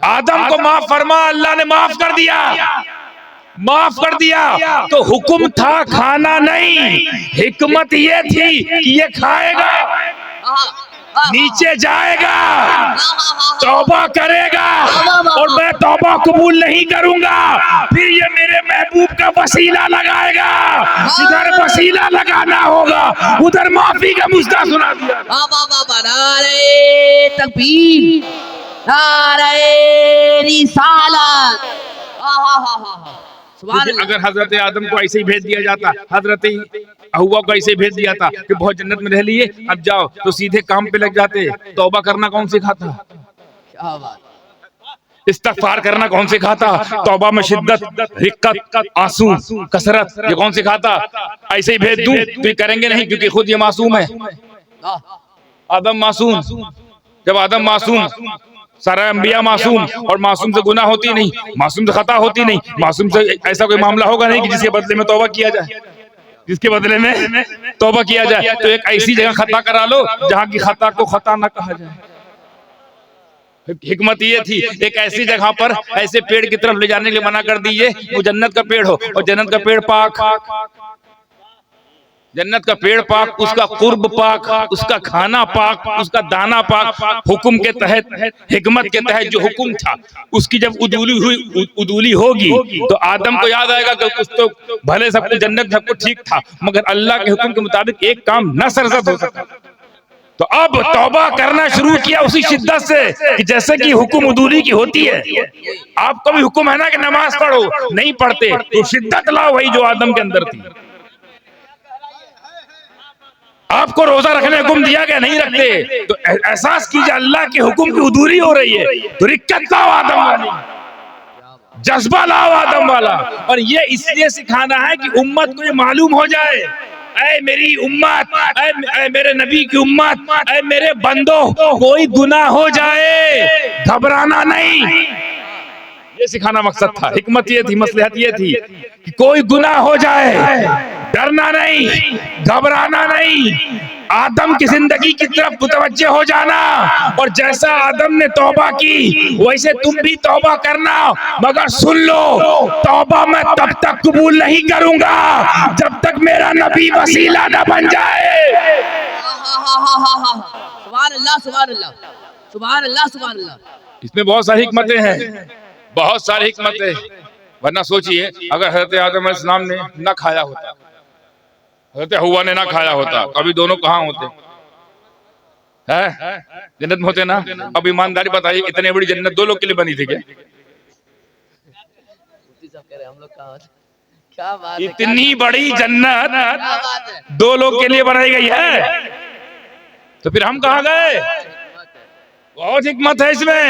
आदम को माफ फरमा। अल्लाह ने माफ कर दिया, माफ कर दिया। तो हुक्म था खाना नहीं, हिकमत ये थी कि ये खाएगा, नीचे जाएगा, तौबा करेगा, और मैं तौबा कबूल नहीं करूंगा, फिर ये मेरे महबूब का वसीला लगाएगा, इधर वसीला लगाना होगा, उधर माफी का मुद्दा सुना दिया।
नारे तकबीर, नारे रिसालत।
अगर हजरत आदम को ऐसे ही भेज दिया जाता, हजरत हव्वा को ऐसे ही भेज दिया था कि बहुत जन्नत में रह लिए, अब जाओ, तो सीधे काम पे लग जाते। तौबा करना कौन सिखाता?
क्या बात,
इस्तिग़फ़ार करना कौन सिखाता? तौबा में शिद्दत, रिक्कत, आंसू, कसरत, ये कौन सिखाता? ऐसे ही भेज दूं तो ये करेंगे नहीं, क्योंकि खुद ये मासूम है। आदम मासूम, जब आदम मासूम, सारा अंबिया मासूम, और मासूम से गुनाह होती नहीं, मासूम से खता होती नहीं, मासूम से ऐसा कोई मामला होगा नहीं कि जिसके बदले में तौबा किया जाए, जिसके बदले में तौबा किया जाए। तो एक ऐसी जगह खता करा लो जहां की खता को खता ना कहा जाए। हिकमत ये थी, एक ऐसी जगह पर ऐसे पेड़ की तरफ ले जाने के लिए मना कर दीजिए वो जन्नत का पेड़ हो, और जन्नत का पेड़ पाक, जन्नत का पेड़ पाक, उसका कुर्ब पाक, उसका खाना पाक, उसका दाना पाक, हुक्म के तहत, हिकमत के तहत जो हुक्म था उसकी जब उदूली होगी तो आदम को याद आएगा कि कुछ तो भले सब कुछ जन्नत सब कुछ ठीक था, मगर अल्लाह के हुक्म के मुताबिक एक काम न सरजद हो सका। तो अब तौबा करना शुरू किया उसी शिद्दत से कि जैसे कि हुक्म उदूली की होती है। आपको भी हुक्म है ना कि नमाज पढ़ो, नहीं पढ़ते तो शिद्दत लाओ, वही जो आदम के अंदर थी। आपको रोजा रखने हुक्म दिया गया, नहीं रखते तो एहसास कीजिए अल्लाह के हुक्म की उदूरी हो रही है, तो रिक्कत लाओ आदम वाली, जज्बा लाओ आदम वाला। और ये इसलिए सिखाना है कि उम्मत को ये मालूम हो जाए, ऐ मेरी उम्मत, ऐ मेरे नबी की उम्मत, ऐ मेरे बंदो, कोई गुनाह हो जाए घबराना नहीं। ये सिखाना मकसद था, हिकमत ये थी, मसलहत ये थी कि कोई गुनाह हो जाए डरना नहीं, घबराना नहीं, आदम की जिंदगी की तरफ मुतवज्जे हो जाना, और जैसा आदम ने तौबा की वैसे तुम भी तौबा करना। मगर सुन लो, तौबा मैं तब तक कबूल नहीं करूंगा जब तक मेरा नबी वसीला न बन जाए।
सुभान अल्लाह, सुभान अल्लाह, सुभान अल्लाह, सुभान अल्लाह।
इसमें बहुत सारी हिकमतें हैं, बहुत सारी हिकमतें। वरना सोचिए अगर हजरत आदम अलैहिस्सलाम ने ना खाया होता, हजरत हव्वा ने ना खाया होता, कभी दोनों कहाँ होते? है जन्नत में होते ना? अब ईमानदारी बताइए, इतने बड़ी जन्नत दो लोग के लिए बनी थी क्या?
हम लोग कहाँ होते? क्या बात है,
इतनी बड़ी जन्नत
क्या बात है।
दो लोग के लिए बनाई गई है, तो फिर हम कहाँ गए? बहुत हिकमत है इसमें।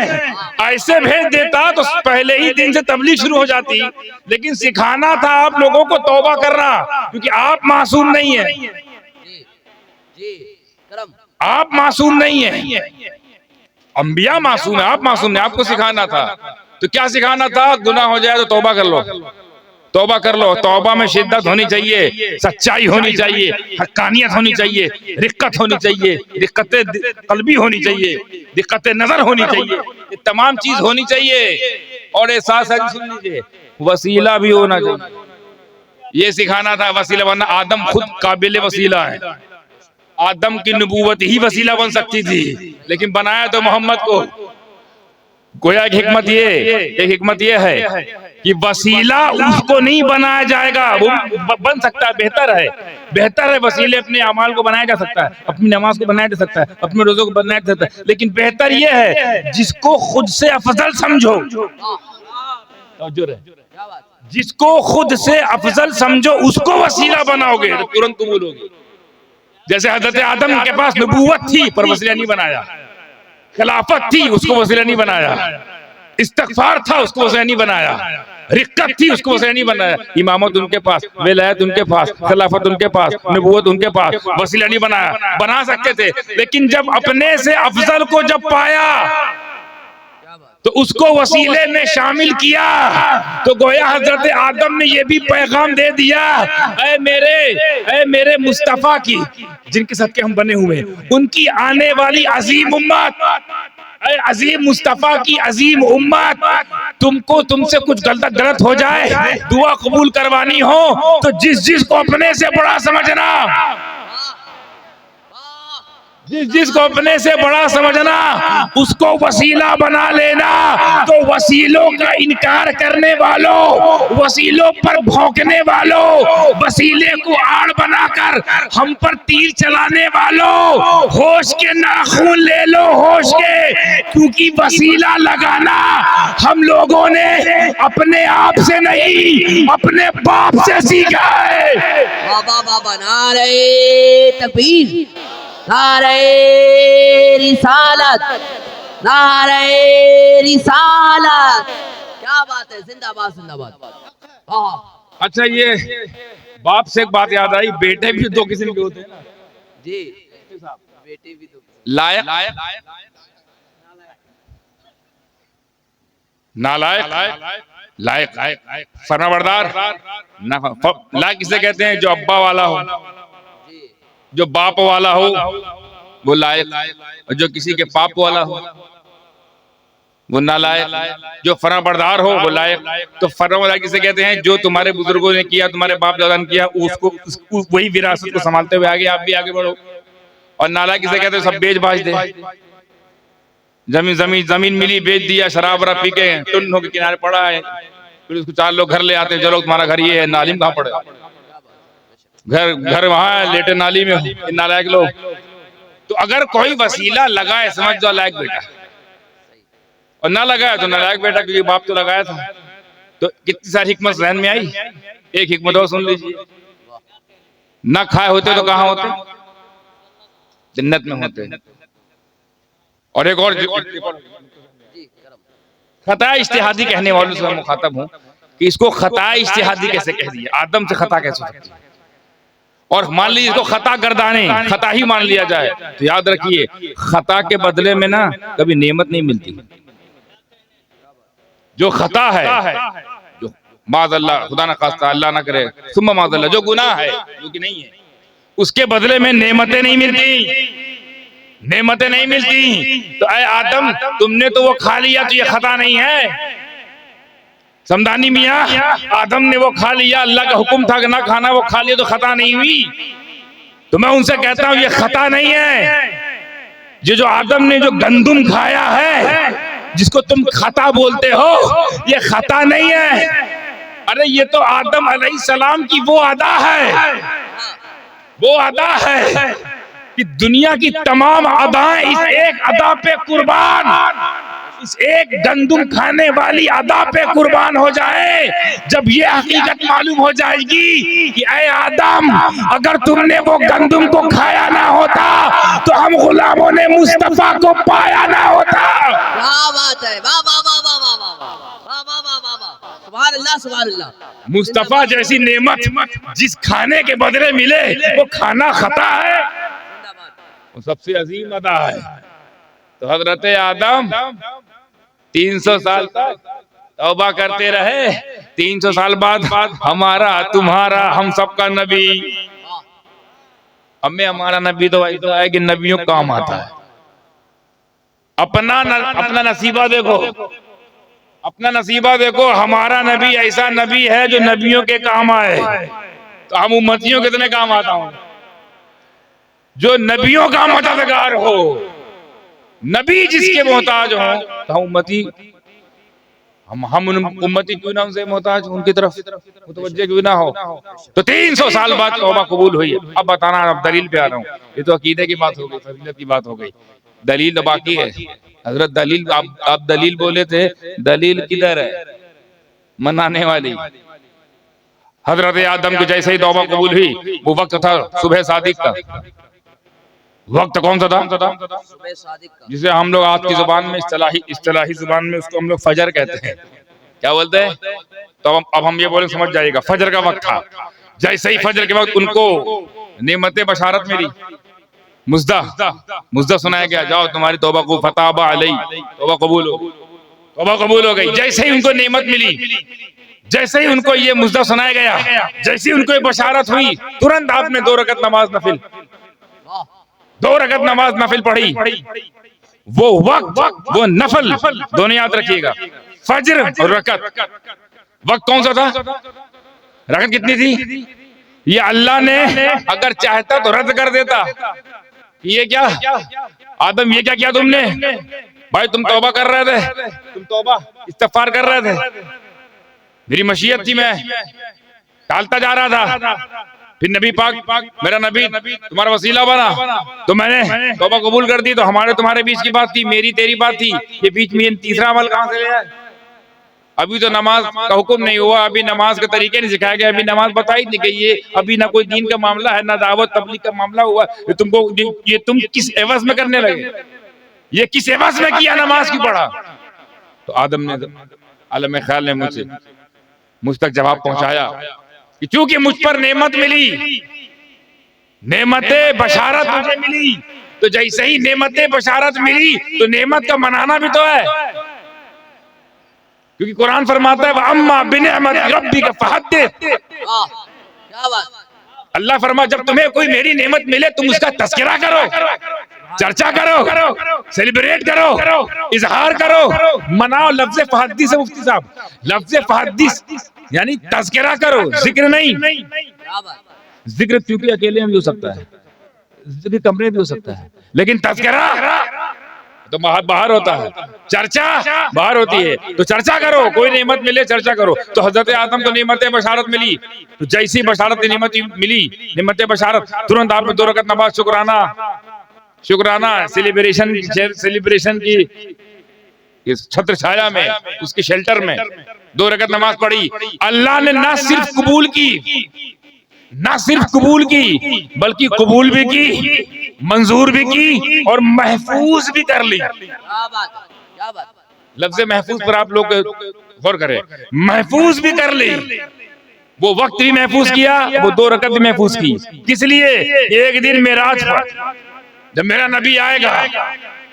ऐसे भेज देता तो पहले ही दिन से तबलीग शुरू हो जाती, लेकिन सिखाना था आप लोगों को तौबा करना, क्योंकि आप मासूम नहीं है,
जी करम,
आप मासूम नहीं है, अंबिया मासूम है, आप मासूम नहीं। आपको सिखाना था, तो क्या सिखाना था? गुनाह हो जाए तो तौबा कर लो, तौबा कर लो। तौबा में शिद्दत होनी चाहिए, सच्चाई होनी चाहिए, हक्कानियत होनी चाहिए, रिक्कत होनी चाहिए, रिक्कत कल्बी होनी चाहिए, रिक्कत नजर होनी चाहिए, ये तमाम चीज होनी चाहिए। और ये साथ साथ सुन लीजिए, वसीला भी होना चाहिए, ये सिखाना था वसीला। वरना आदम खुद काबिल वसीला है, आदम की नबूवत ही वसीला बन सकती थी, लेकिन बनाया तो मोहम्मद को। गोया एक हिकमत ये है कि वसीला उसको नहीं बनाया जाएगा, वो बन सकता है, बेहतर है वसीले अपने अमाल को बनाया जा सकता है, अपनी नमाज को बनाया जा सकता है, अपने रोजों को बनाया जा सकता है, लेकिन बेहतर ये है जिसको खुद से अफजल समझो, जिसको खुद से अफजल समझो उसको वसीला बनाओगे तो तुरंत कबूलोगे। जैसे हजरत आदम के पास नबूवत थी पर वसीला नहीं बनाया, खिलाफत थी उसको वसीला नहीं बनाया, इस्तिग़फ़ार था उसको वसीला नहीं बनाया, रिक्कत थी उसको वसीला नहीं बनाया, इमामत उनके पास, विलायत उनके पास, खिलाफत उनके पास, नबूवत उनके पास, वसीला नहीं बनाया। बना सकते थे, लेकिन जब अपने से अफजल को जब पाया तो उसको वसीले में शामिल किया, तो गोया हजरत आदम ने ये भी पैगाम दे दिया, ऐ मेरे मुस्तफा की, जिनके सदके हम बने हुए, उनकी आने वाली अजीम उम्मत, अजीम मुस्तफा की अजीम उम्मत, तुमसे कुछ गलत हो जाए, दुआ कबूल करवानी हो तो जिस को अपने से बड़ा समझना, जिसको अपने से बड़ा समझना उसको वसीला बना लेना। तो वसीलों का इनकार करने वालों, वसीलों पर भौंकने वालों, वसीले को आड़ बनाकर हम पर तीर चलाने वालों, होश के नाखून ले लो, होश के, क्योंकि वसीला लगाना हम लोगों ने अपने आप से नहीं अपने बाप से सीखा है।
बाबा बाबा नारे तकबीर, नारे रिसालत, नारे रिसालत, क्या बात है, जिंदाबाद जिंदाबाद।
अच्छा, ये बाप से एक बात याद आई, बेटे भी दो किस्म के होते हैं ना
जी, बेटे भी दो,
लायक नालायक, लायक फरमाबरदार, लायक किसे कहते हैं? जो अब्बा वाला हो, जो बाप वाला हो वो लायक, और जो किसी के पाप वाला हो वो नालायक, जो फरमाबरदार हो वो लायक। तो फरमाबरदार किसे कहते हैं? जो तुम्हारे बुजुर्गों ने किया, तुम्हारे बाप दादा ने किया, उसको वही विरासत को संभालते हुए आगे आप भी आगे बढ़ो। और नालायक किसे कहते हैं? सब बेच बाच दे, जमीन मिली बेच दिया, शराब वराब पी के टुन होके किनारे पड़ा है, फिर उसको चार लोग घर ले आते हैं, चलो तुम्हारा घर ये है, नालिम कहाँ पड़ेगा, घर वहां है, लेटे नाली में, नालायक लोग। तो अगर कोई वसीला लगाए समझ जाओ लायक बेटा, और ना लगाया तो नालायक बेटा, क्योंकि बाप तो लगाया था। तो कितनी सारी हिकमत जहन में आई, एक हिकमत और सुन लीजिए, ना खाए होते तो कहाँ होते? जन्नत में होते। और एक और खता इज्तिहादी कहने वालों से मैं मुखातब हूं कि इसको खता इज्तिहादी कैसे कह दिया, आदम से खता कैसे हो सकती है? और मान लीजिए इसको खता गर्दाने, खता ही मान लिया जाए, तो याद रखिए खता के बदले में ना कभी नेमत नहीं मिलती। जो खता है, जो माज़अल्लाह, खुदा ना खास्ता, अल्लाह ना करे, सुम्मा माज़अल्लाह, जो गुनाह है, जो कि नहीं है, उसके बदले में नेमतें नहीं मिलती, नेमतें नहीं मिलती। तो ऐ आदम, तुमने तो वो खा लिया तो ये खता नहीं है। समदानी मियाँ, आदम ने वो खा लिया, अल्लाह का हुक्म था कि ना खाना, वो खा लिया तो खता नहीं हुई। तो मैं उनसे कहता हूं ये खता नहीं है। ये जो आदम ने जो गंदुम खाया है, जिसको तुम खता बोलते हो, ये खता नहीं है। अरे ये तो आदम अलैहिस्सलाम की वो अदा है, वो अदा है कि दुनिया की तमाम अदाएं इस एक अदा पे कुर्बान, इस एक गंदुम खाने वाली अदा पे कुर्बान हो जाए। जब ये हकीकत मालूम हो जाएगी कि ऐ आदम, अगर तुमने वो गंदुम को खाया ना होता तो हम गुलामों ने मुस्तफा को पाया ना होता।
क्या बात है, वाह वाह वाह वाह वाह वाह वाह वाह वाह वाह वाह, सुभान अल्लाह सुभान अल्लाह।
मुस्तफा जैसी नेमत जिस खाने के बदले मिले वो खाना खता है, वो सबसे अजीम अदा है। तो हजरत आदम 300 साल तक तौबा करते रहे, 300 साल बाद हमारा तुम्हारा हम सबका नबी, हमें हमारा नबी तो भाई तो है कि नबियों काम आता है। अपना नसीबा देखो, अपना नसीबा देखो, हमारा नबी ऐसा नबी है जो नबियों के काम आए, तो हम उम्मतियों के कितने काम आता हूं? जो नबियों का मददगार हो, नबी जिसके मोहताज हो, तो उम्मती हम उन उम्मती क्यों ना उनसे मोहताज, उनकी तरफ मुतवज्जे क्यों ना हो। तो 300 साल बाद तौबा कबूल हुई। अब बताना, अब दलील पे आ रहा हूँ। ये तो अकीदे की बात हो गई, फजीलत की बात हो गई, दलील तो बाकी है। हजरत दलील, आप दलील बोले थे, दलील किधर है मनाने वाली? हजरत आदम की जैसे ही तौबा कबूल हुई, वो वक्त था सुबह सादिक का। वक्त कौन सा था?
सुबह सादिक का।
जिसे हम लोग आज की जुबान में, इस्तिलाही जुबान में उसको हम लोग फजर कहते हैं। क्या बोलते हैं? तो अब हम ये बोले, समझ जाएगा, फजर का वक्त था। जैसे ही फजर के वक्त उनको नेमत बशारत मिली, मुज्दा सुनाया गया, जाओ तुम्हारी तौबा को फताबा अलई, तौबा कबूल हो, तौबा कबूल हो गई। जैसे ही उनको नेमत मिली, जैसे ही उनको ये मुज्दा सुनाया गया, जैसे ही उनको ये बशारत हुई, तुरंत आपने 2 रकत नमाज नफिल, 2 रकत नमाज नफिल पढ़ी। वो वक्त, वो नफल, दोनों याद रखिएगा, फजर और रकत। वक्त कौन सा था? रकत कितनी थी? ये अल्लाह ने अगर चाहता तो रद्द कर देता। ये क्या आदम, ये क्या किया तुमने? भाई तुम तौबा कर रहे थे, तुम तौबा इस्तिग़फ़ार कर रहे थे, मेरी मशीयत थी, मैं टालता जा रहा था, फिर नबी पाक, मेरा नबी तुम्हारा वसीला बना, तो मैंने तौबा कबूल कर दी। तो हमारे तुम्हारे बीच की बात थी, मेरी तेरी बात थी, ये बीच में तीसरा अमल कहां से ले आए? अभी तो नमाज का हुक्म नहीं हुआ, अभी नमाज के तरीके नहीं सिखाया गया, अभी नमाज बताई नहीं गई है, अभी ना कोई दीन का मामला है, ना दावत तबलीग का मामला हुआ। ये तुम किस एवज में करने लगे? ये किस एवज में किया, नमाज की पढ़ा? तो आदम ने, आलम ख्याल ने मुझ तक जवाब पहुंचाया कि क्योंकि मुझ पर नेमत मिली, नेमते बशारत मुझे मिली, तो जैसे ही नेमते बशारत मिली तो नेमत का मनाना भी तो है, क्योंकि कुरान फरमाता है अम्मा बिनिअमत रब्बिका फहद्दिस।
क्या बात।
अल्लाह फरमा, जब तुम्हें कोई मेरी नेमत मिले तुम उसका तज़किरा करो, चर्चा करो, सेलिब्रेट करो, इजहार करो, मनाओ। लफ्ज़ फहद्दिस है मुफ्ती साहब, लफ्ज़ फहद्दिस यानी तज़किरा करो, जिक्र नहीं।
क्या बात।
जिक्र क्योंकि अकेले में भी हो सकता है, जिक्र कमरे में भी हो सकता है, लेकिन तज़किरा तो बाहर होता है, चर्चा बाहर होती है। तो चर्चा करो, कोई नेमत मिले चर्चा करो। तो हजरत आदम को नेमत बशारत मिली, तो जैसी बशारत की नेमत मिली, नेमत बशारत, तुरंत आपने 2 रकत नमाज, शुक्राना सेलिब्रेशन की छत्र छाया में, उसके शेल्टर में 2 रकत नमाज पढ़ी। अल्लाह ने ना सिर्फ कबूल की, बल्कि कबूल भी की, मंजूर भी की और महफूज भी कर ली।
क्या बात है, क्या बात।
लफ्ज़ महफूज पर आप लोग गौर करें, महफूज भी कर ली, वो वक्त भी महफूज किया, वो 2 रकत भी महफूज की। किस लिए? एक दिन मेराज पर जब मेरा नबी आएगा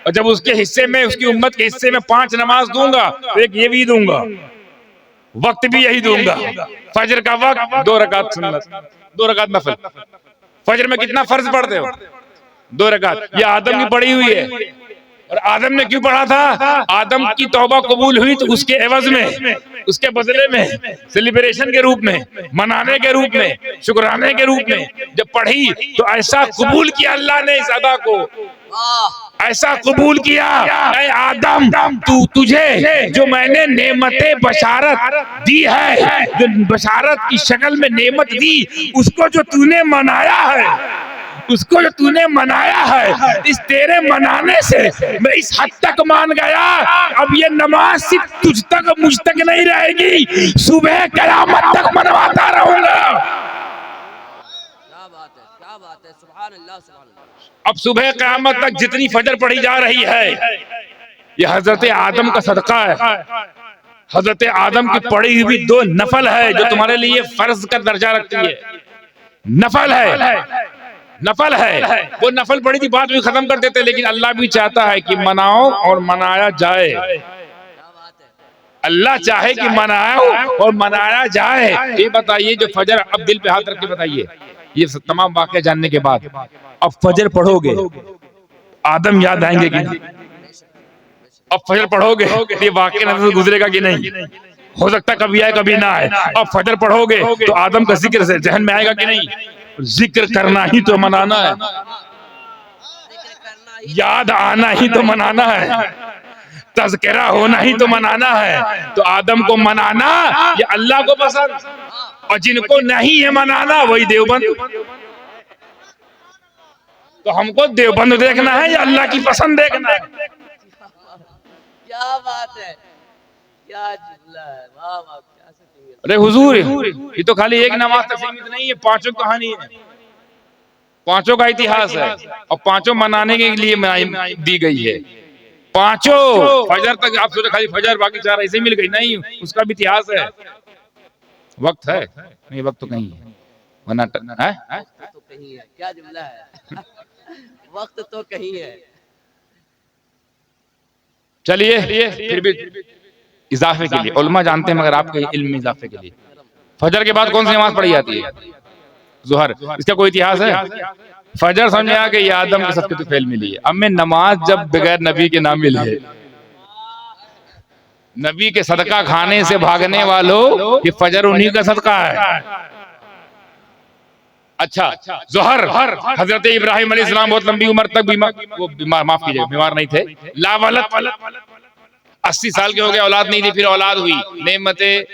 और जब उसके हिस्से में, उसकी उम्मत के हिस्से में 5 नमाज दूंगा, तो एक ये भी दूंगा, वक्त भी यही दूंगा। फजर का वक्त 2 रकात सुन्नत, 2 रकात नफल। फजर में कितना फर्ज पढ़ते हो? 2 रकात। ये आदम की पढ़ी हुई है। और आदम ने क्यों पढ़ा था? आदम की तौबा कबूल हुई तो उसके एवज में, उसके बदले में, सेलिब्रेशन के रूप में, मनाने के रूप में, शुक्राने के रूप में जब पढ़ी तो ऐसा कबूल किया अल्लाह ने इस अदा को, ऐसा कबूल किया, ऐ आदम तुझे जो मैंने नेमते बशारत दी है, जो बशारत की शक्ल में नेमत दी, उसको जो तूने मनाया है, उसको जो तूने मनाया है, इस तेरे मनाने से मैं इस हद तक मान गया, अब ये नमाज सिर्फ तुझ तक मुझ तक नहीं रहेगी, सुबह क़यामत तक मनवाता रहूंगा।
क्या बात है, क्या बात है, सुभान अल्लाह, सुभान अल्लाह।
अब सुबह क़यामत तक जितनी फजर पढ़ी जा रही है, ये हजरत आदम का सदका है। हजरत आदम की पढ़ी हुई 2 नफल है जो तुम्हारे लिए फर्ज का दर्जा रखती है। नफल है, वो नफल पढ़ी थी, बात भी खत्म कर देते, लेकिन अल्लाह भी चाहता है कि मनाओ और मनाया जाए। अल्लाह चाहे कि मनाओ और मनाया जाए। ये बताइए, जो फजर, अब दिल पे हाथ रख के बताइए, ये तमाम वाक़या जानने के बाद अब फजर पढ़ोगे, आदम याद आएंगे कि नहीं? अब फजर पढ़ोगे, ये वाक़या नजर गुजरेगा कि नहीं? हो सकता कभी आए कभी ना आए। अब फजर पढ़ोगे तो आदम का जिक्र से जहन में आएगा कि नहीं? जिक्र करना ही तो मनाना है, याद आना ही तो मनाना है। तज़किरा होना ही तो मनाना है। तो आदम को मनाना ये अल्लाह को पसंद, और जिनको नहीं है मनाना वही देवबंद। तो हमको देवबंद देखना है या अल्लाह की पसंद देखना है?
क्या बात है, क्या जुमला है, वाह वाह, क्या सकेंगे।
अरे हुजूर, ये तो खाली एक नमाज तक सीमित नहीं है, पांचों कहानी है, पांचों का इतिहास है, और पांचों मनाने के लिए दी गई है। पांचों फजर तक आप सोचे खाली फजर बाकी चार ऐसे मिल गई, नहीं, उसका भी इतिहास है। वक्त है नहीं, वक्त तो कहीं है, वरना है?
तो कहीं है, क्या जुमला है। वक्त तो कहीं है।
चलिए फिर भी इजाफे के लिए उलमा जानते हैं, मगर आपके इल्म में इजाफे के लिए फजर के बाद कौन सी नमाज पढ़ी जाती है? जोहर। इसका कोई इतिहास है? फजर समझा कि ये आदम के सबके तो फेल मिली है। अब मैं नमाज जब बगैर नबी के ना मिले, नबी के सदका खाने से भागने वालों, ये फजर उन्हीं का सदका है। अच्छा, जोहर हजरत इब्राहिम अलैहिस्सलाम बहुत लंबी उम्र तक बीमार, माफ कीजिएगा, बीमार नहीं थे, लावलत 80 साल के हो गए, औलाद नहीं थी, फिर औलाद हुई, नेमते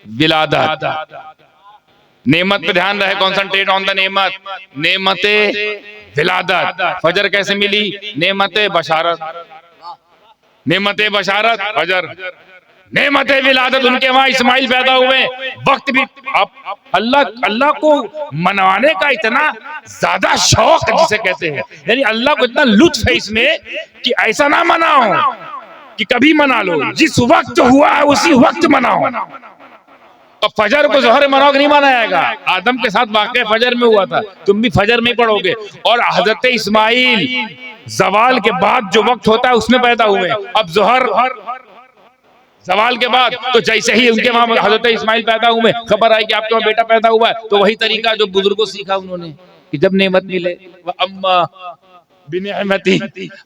विलादत। नेमत पे ध्यान रहे, कॉन्सेंट्रेट ऑन द नेमत, नेमते विलादत। फजर कैसे मिली? नेमते बशारत, नेमते बशारत फजर, नेमते विलादत उनके वहां इस्माइल पैदा हुए। वक्त भी अल्लाह को मनाने का इतना ज्यादा शौक जिसे कहते हैं, यानी अल्लाह को इतना लुत्फ है इसमें कि ऐसा ना मनाओ कि कभी मना लो, जिस वक्त हुआ है उसी वक्त मनाओ। और फजर को जोहर मनाओ नहीं माना जाएगा। आदम के साथ वाकया फजर में हुआ था, तुम भी फजर में पढ़ोगे। और हजरत इस्माइल जवाल के बाद जो वक्त होता है उसमें पैदा हुए। अब जोहर सवाल के बाद, तो जैसे ही उनके वहां हजरत इस्माइल पैदा हुए, खबर आई कि आपके वहां बेटा पैदा हुआ है, तो वही तरीका जो बुजुर्गों सीखा उन्होंने कि जब नेमत मिले, अम्मा बिनिअमती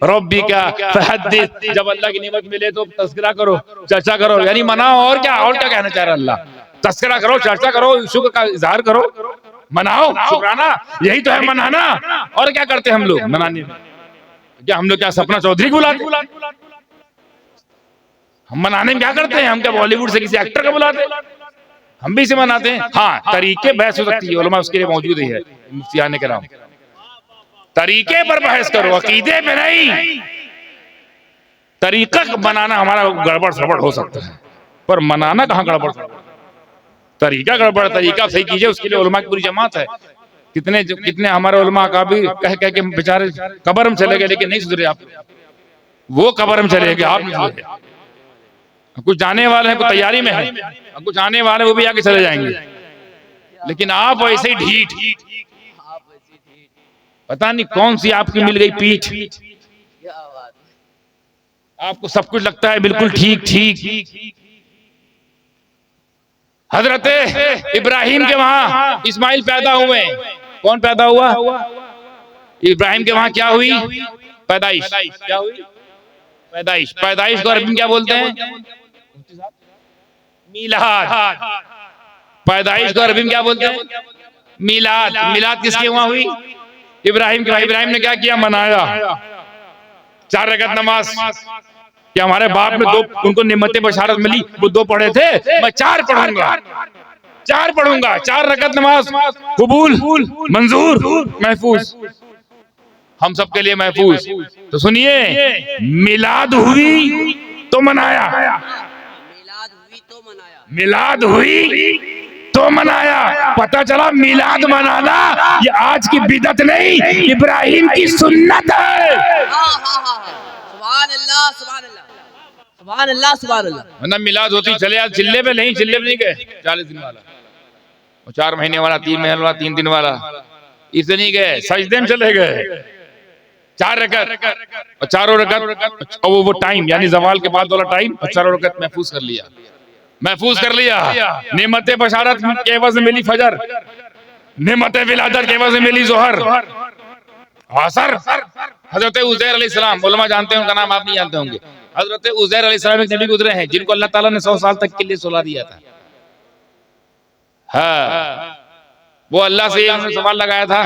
रब्बिका फहद्दिस, जब अल्लाह की नेमत मिले तो तज़किरा करो, चर्चा करो, यानी मनाओ। और क्या कहना चाह रहा अल्लाह? तज़किरा करो, चर्चा करो, शुक्र का इजहार करो, मनाओ, शुक्राना, यही तो है मनाना। और क्या करते हम लोग मनाने में? क्या हम लोग क्या सपना चौधरी को बुलाते? हम मनाने में क्या करते हैं? हम क्या बॉलीवुड से किसी एक्टर को बुलाते हैं? हम भी इसे मनाते हैं। हाँ, तरीके बहस हो सकती है, उलमा उसके लिए मौजूद ही है, मुफ्तियान किराम। तरीके पर बहस करो, अकीदे पे नहीं। तरीका बनाना हमारा गड़बड़ सड़बड़ हो सकता है, पर मनाना कहाँ गड़बड़ सड़बड़? तरीका गड़बड़, तरीका सही कीजिए, उसके लिए उलमा की पूरी जमात है। कितने हमारे उलमा का भी कह के बेचारे कब्र में चले गए, लेकिन नहीं सुधरे। आप वो कब्र में चले गए, आप नहीं सुधरे। कुछ जाने वाले हैं, कुछ तैयारी में है, कुछ आने वाले वो भी आके चले जाएंगे, लेकिन आप वैसे ही ढीठ, पता नहीं कौन सी आपकी मिल गई पीठ। आपको सब कुछ लगता है बिल्कुल ठीक। हजरत इब्राहिम के वहां इस्माइल पैदा हुए। कौन पैदा हुआ? इब्राहिम के वहां क्या हुई? पैदाइश। क्या हुई? पैदाइश। पैदाइश को अरबी में क्या बोलते हैं? मीलाद। पैदाइश को अरबी में क्या बोलते हैं? मीलाद। मीलाद किसके वहां हुई? इब्राहिम के। इब्राहिम ने क्या किया? मनाया 4 रकात नमाज। क्या हमारे बाप में 2 उनको निमते बशारत मिली, वो 2 पढ़े थे, मैं 4 पढ़ूंगा, 4 रकात नमाज कबूल, मंजूर, महफूज, हम सबके लिए महफूज। तो सुनिए, मिलाद हुई तो मनाया, मिलाद हुई तो मनाया। पता चला मिलाद मनाना ये आज की बिदत नहीं, इब्राहिम की सुन्नत है।
सुभान अल्लाह, सुभान अल्लाह, सुभान अल्लाह, सुभान अल्लाह।
वरना मिलाद होती चले आज चिल्ले पे नहीं, चिल्ले पे नहीं गए 40 दिन वाला, और 4 महीने वाला, 3 महीने वाला, 3 दिन वाला, इसे नहीं गए, सजदे में चले गए। 4 रकात और 4 रकात, और वो टाइम यानी जवाल के बाद वाला टाइम, और 4 रकात महफूज कर लिया, महफूज कर लिया। नेमत बशारत के एवज में मिली फजर, नेमत विलादत के एवज में मिली जोहर, असर। हजरत उज़ैर अलैहिस्सलाम, उलमा जानते हैं, उनका नाम आप नहीं जानते होंगे। हजरत उज़ैर अलैहिस्सलाम एक नबी गुजरे हैं जिनको अल्लाह ताला ने 100 साल तक के लिए सुला दिया था। हाँ, वो अल्लाह से उन्होंने सवाल लगाया था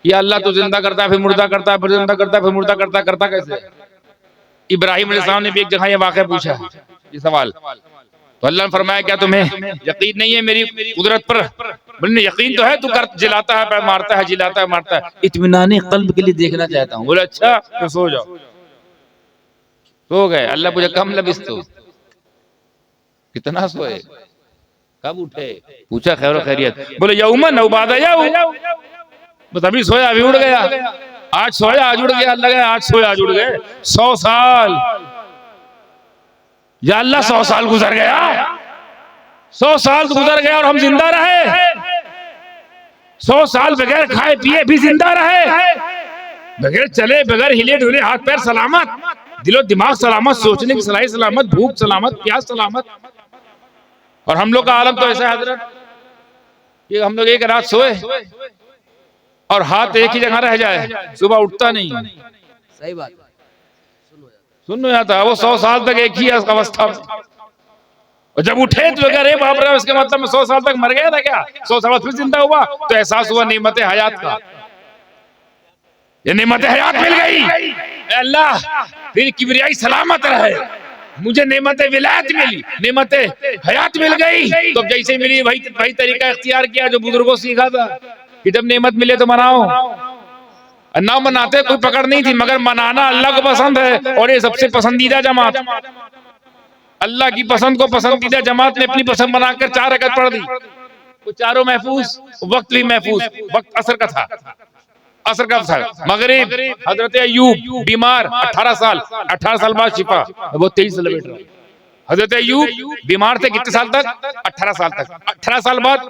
कि अल्लाह तो जिंदा करता है, फिर मुर्दा करता है, फिर जिंदा करता है, फिर मुर्दा करता है, करता कैसे? इब्राहिम अलैहिस्सलाम ने भी एक जगह ये वाक़या पूछा, ये सवाल, तो अल्लाह ने फरमाया क्या तुम्हें यकीन नहीं है मेरी कुदरत पर? बोले यकीन तो है, तू कर जिलाता है मारता है, जिलाता है मारता है, इत्मीनान कल्ब के लिए देखना चाहता हूँ। बोले अच्छा तो सो जाओ। सो गए। अल्लाह पूछा कम लबिस्तु, कितना सोए, कब उठे? पूछा खैर खैरियत। बोले यौमन औ बादा यौम, बस अभी सोया अभी उड़ गया, आज सोया आज उड़ गया। अल्लाह आज सोया आज उड़ गए। 100 साल, या अल्लाह 100 साल गुजर गया, 100 साल गुजर गया और हम जिंदा रहे, 100 साल बगैर खाए पिए भी जिंदा रहे, बगैर चले बगैर हिले डुले, हाथ पैर सलामत, दिलो दिमाग सलामत, सोचने की सलाही सलामत, भूख सलामत, प्यास सलामत। और हम लोग का आलम तो ऐसा है हजरत, ये हम लोग एक रात सोए और हाथ एक ही जगह रह जाए, सुबह उठता नहीं।
सही बात,
सुन हो जाता है। वो 100 साल तक एक ही अवस्था में, और जब उठे तो अरे बाप रे, इसके मतलब 100 साल तक मर गया था क्या? 100 साल फिर जिंदा हुआ तो एहसास हुआ नेमत हयात का, ये नेमत हयात मिल गई। अल्लाह फिर किबरियाई सलामत रहे, मुझे नेमत विलायत मिली, नेमत हयात मिल गई। तो जैसे मिली वही तरीका इख्तियार किया जो बुजुर्गों सीखा था कि जब नेमत मिले तो मनाओ, ना मनाते कोई पकड़ नहीं थी, मगर मनाना अल्लाह को पसंद है। और ये सबसे पसंदीदा जमात, अल्लाह की पसंद को पसंदीदा जमात ने अपनी पसंद बनाकर 4 रकात पढ़ दी। वो चारों महफूज, वक्त भी महफूज। वक्त असर का था, असर का था। मगरिब हजरत अय्यूब बीमार, 18 साल बाद शिफा, वो 23 साल बैठ रहा। हजरत अय्यूब बीमार थे कितने साल तक? 18 साल तक। 18 साल बाद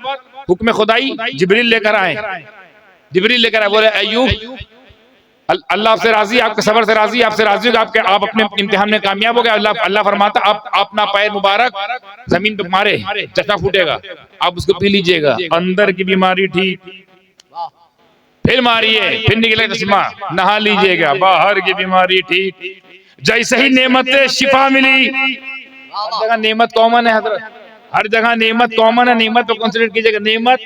हुक्म खुदाई जिब्रील लेकर आए, जिब्रील लेकर आए, बोले अय्यूब अल्लाह आपसे राजी, आपके सबर से राजी, आपसे राजी होगा, आप अपने इम्तिहान में कामयाब हो गए। अल्लाह फरमाता आप अपना पैर मुबारक जमीन पे मारे, चश्मा फूटेगा, आप उसको पी लीजिएगा, अंदर की बीमारी ठीक। फिर मारिए, फिर निकले चश्मा, नहा लीजिएगा, बाहर की बीमारी ठीक। जैसे ही नेमत शिफा मिली, हर जगह नेमत कॉमन है हजरत, हर जगह नेमत कॉमन है। नेमत को कंसीडर कीजिएगा, नेमत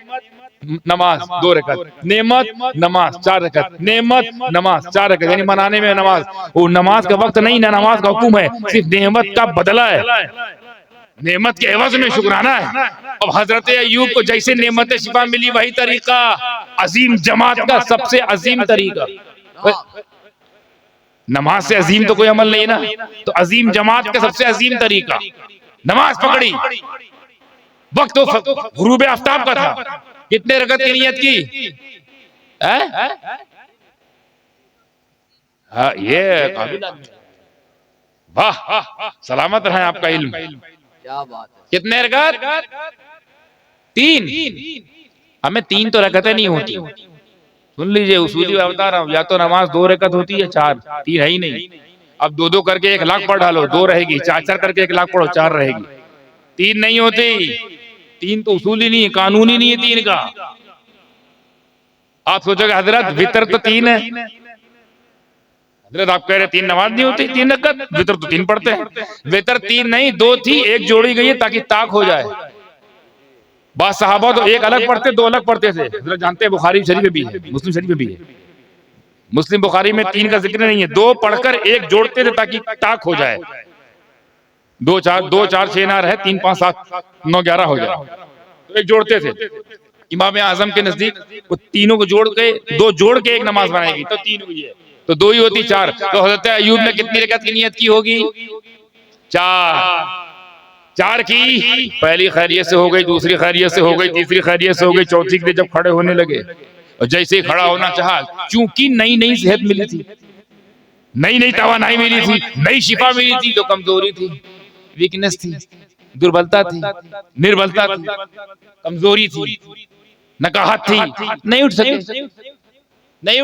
नमाज 2 रकात, नेमत नमाज 4 रकात, नेमत नमाज 4 रकात, यानी मनाने में नमाज। वो नमाज का वक्त नहीं ना, नमाज का हुक्म है, सिर्फ नेमत का बदला है, नेमत के एवज में शुक्राना है। अब हजरत अय्यूब को जैसे नेमत शिफा मिली, वही तरीका अजीम जमात का सबसे अजीम तरीका। नमाज से अजीम तो कोई अमल नहीं ना, तो अजीम जमात का सबसे अजीम तरीका नमाज पकड़ी। वक्त तो गुरूब आफ्ताब का था, कितने रकत की नियत की? हाँ, ये काबिल वाह, सलामत रहे आपका इल्म।
क्या बात है।
कितने रकत? 3। हमें 3 तो रकतें नहीं होती, सुन लीजिए, उसूली बता रहा हूँ, या तो नमाज 2 रकत होती है, 4, 3 है ही नहीं। अब 2-2 करके 1 लाख पढ़ डालो, 2 रहेगी, 4-4 करके 1 लाख पढ़ो, 4 रहेगी, 3 नहीं होती। 3 तो उसूली नहीं है, कानूनी नहीं है 3 का। आप सोचोगे हजरत वितर तो 3 है, हजरत आप कह रहे 3 नमाज नहीं होती, 3 रकत, वितर तो 3 पढ़ते हैं। वितर 3 नहीं, 2 थी, 1 जोड़ी गई है ताकि ताक हो जाए। बाद सहाबा तो 1 अलग पढ़ते, 2 अलग पढ़ते थे, हजरत जानते हैं बुखारी शरीफ में भी है, मुस्लिम शरीफ में भी है। मुस्लिम बुखारी में 3 का जिक्र नहीं है, 2 पढ़कर 1 जोड़ते थे ताकि ताक हो जाए। 2 4 6 ना रहे, 3 5 7 9 11 हो जाए, तो 1 जोड़ते थे। इमाम आजम के नजदीक वो तीनों को जोड़ के, 2 जोड़ के 1 नमाज बनाएगी, तो 3 हुई है, तो 2 ही होती 4। तो हजरत अय्यूब ने कितनी रकत की नियत की होगी? 4 की। पहली खैरियत से हो गई, दूसरी खैरियत से हो गई, तीसरी खैरियत से हो गई, चौथी के लिए जब खड़े होने लगे, और जैसे ही खड़ा होना चाहा, चूंकि नई नई सेहत मिली थी, नई नई तवानाई मिली थी, नई शिफा मिली थी, तो कमजोरी थी, वीकनेस थी, दुर्बलता थी, निर्बलता थी, कमजोरी थी, नकाहत थी, नहीं उठ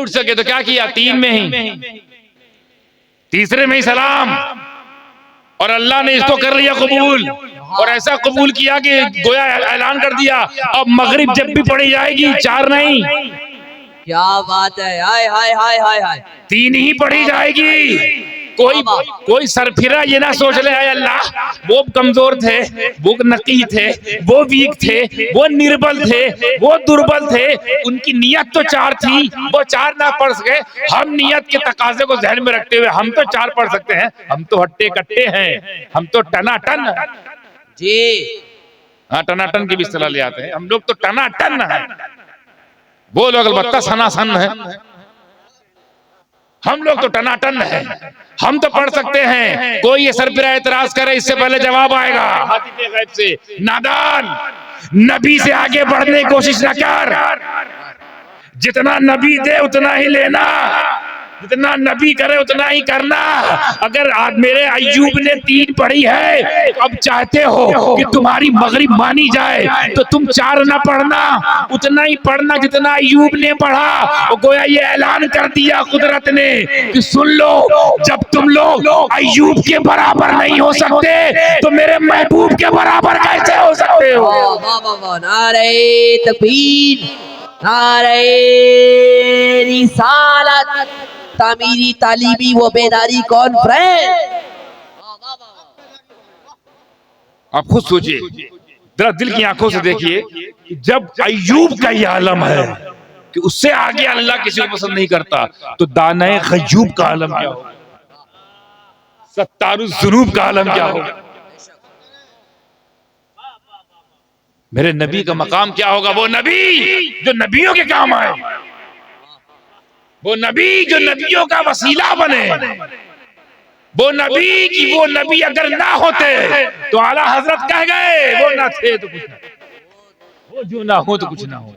सके। तो क्या किया? 3 में ही, तीसरे में ही सलाम, और अल्लाह ने इसको कर लिया कबूल, और ऐसा कबूल किया कि गोया ऐलान कर दिया अब मगरिब जब भी पढ़ी जाएगी 4 नहीं,
क्या बात है, हाय हाय हाय हाय हाय,
3 ही पढ़ी जाएगी। कोई सरफिरा ये ना सोच ले अल्लाह वो कमजोर थे, वो नकी थे, वो वीक थे, वो निर्बल थे, वो दुर्बल थे, उनकी नियत तो 4 थी, वो 4 ना पढ़ सके। हम नियत के तकाजे को ध्यान में रखते हुए हम तो 4 पढ़ सकते हैं। हम तो हट्टे कट्टे हैं, हम तो टनाटन
जी।
हाँ, टनाटन की भी इस्तेलाह ले आते हैं। हम लोग तो टनाटन है, वो लोग अलबत्ता सनासन है। हम लोग तो टनाटन है, हम तो पढ़ सकते हैं। कोई ये सरफिरा एतराज करे इससे पहले जवाब आएगा हातिफे गैब से। नादान, नबी से आगे बढ़ने की कोशिश न कर। जितना नबी दे उतना ही लेना, जितना नबी करे उतना ही करना। अगर आज मेरे अय्यूब ने 3 पढ़ी है, तो अब चाहते हो कि तुम्हारी मगरिब मानी जाए तो तुम 4 ना पढ़ना, उतना ही पढ़ना जितना अय्यूब ने पढ़ा। और गोया ये ऐलान कर दिया कुदरत ने कि सुन लो, जब तुम लोग अय्यूब के बराबर नहीं हो सकते तो मेरे महबूब के बराबर कैसे हो सकते हो।
वाह वाह वाह, नारे तकबीर, नारे रिसालत, तामीरी तालीमी वो बेदारी कॉन्फ्रेंस।
आप खुद सोचिए, जरा दिल की आंखों से देखिए, जब अय्यूब का ये आलम है कि उससे आगे अल्लाह किसी को पसंद नहीं करता, तो दानाए गय्यूब का आलम क्या होगा, सत्तारुज़ ज़ुनूब का आलम क्या होगा, मेरे नबी का मकाम क्या होगा। वो नबी जो नबियों के काम आए, वो नबी जो नबियों का वसीला बने, वो नबी की वो नबी अगर ना होते तो आला हजरत कह गए वो ना थे तो कुछ ना, वो जो ना हो तो कुछ ना हो।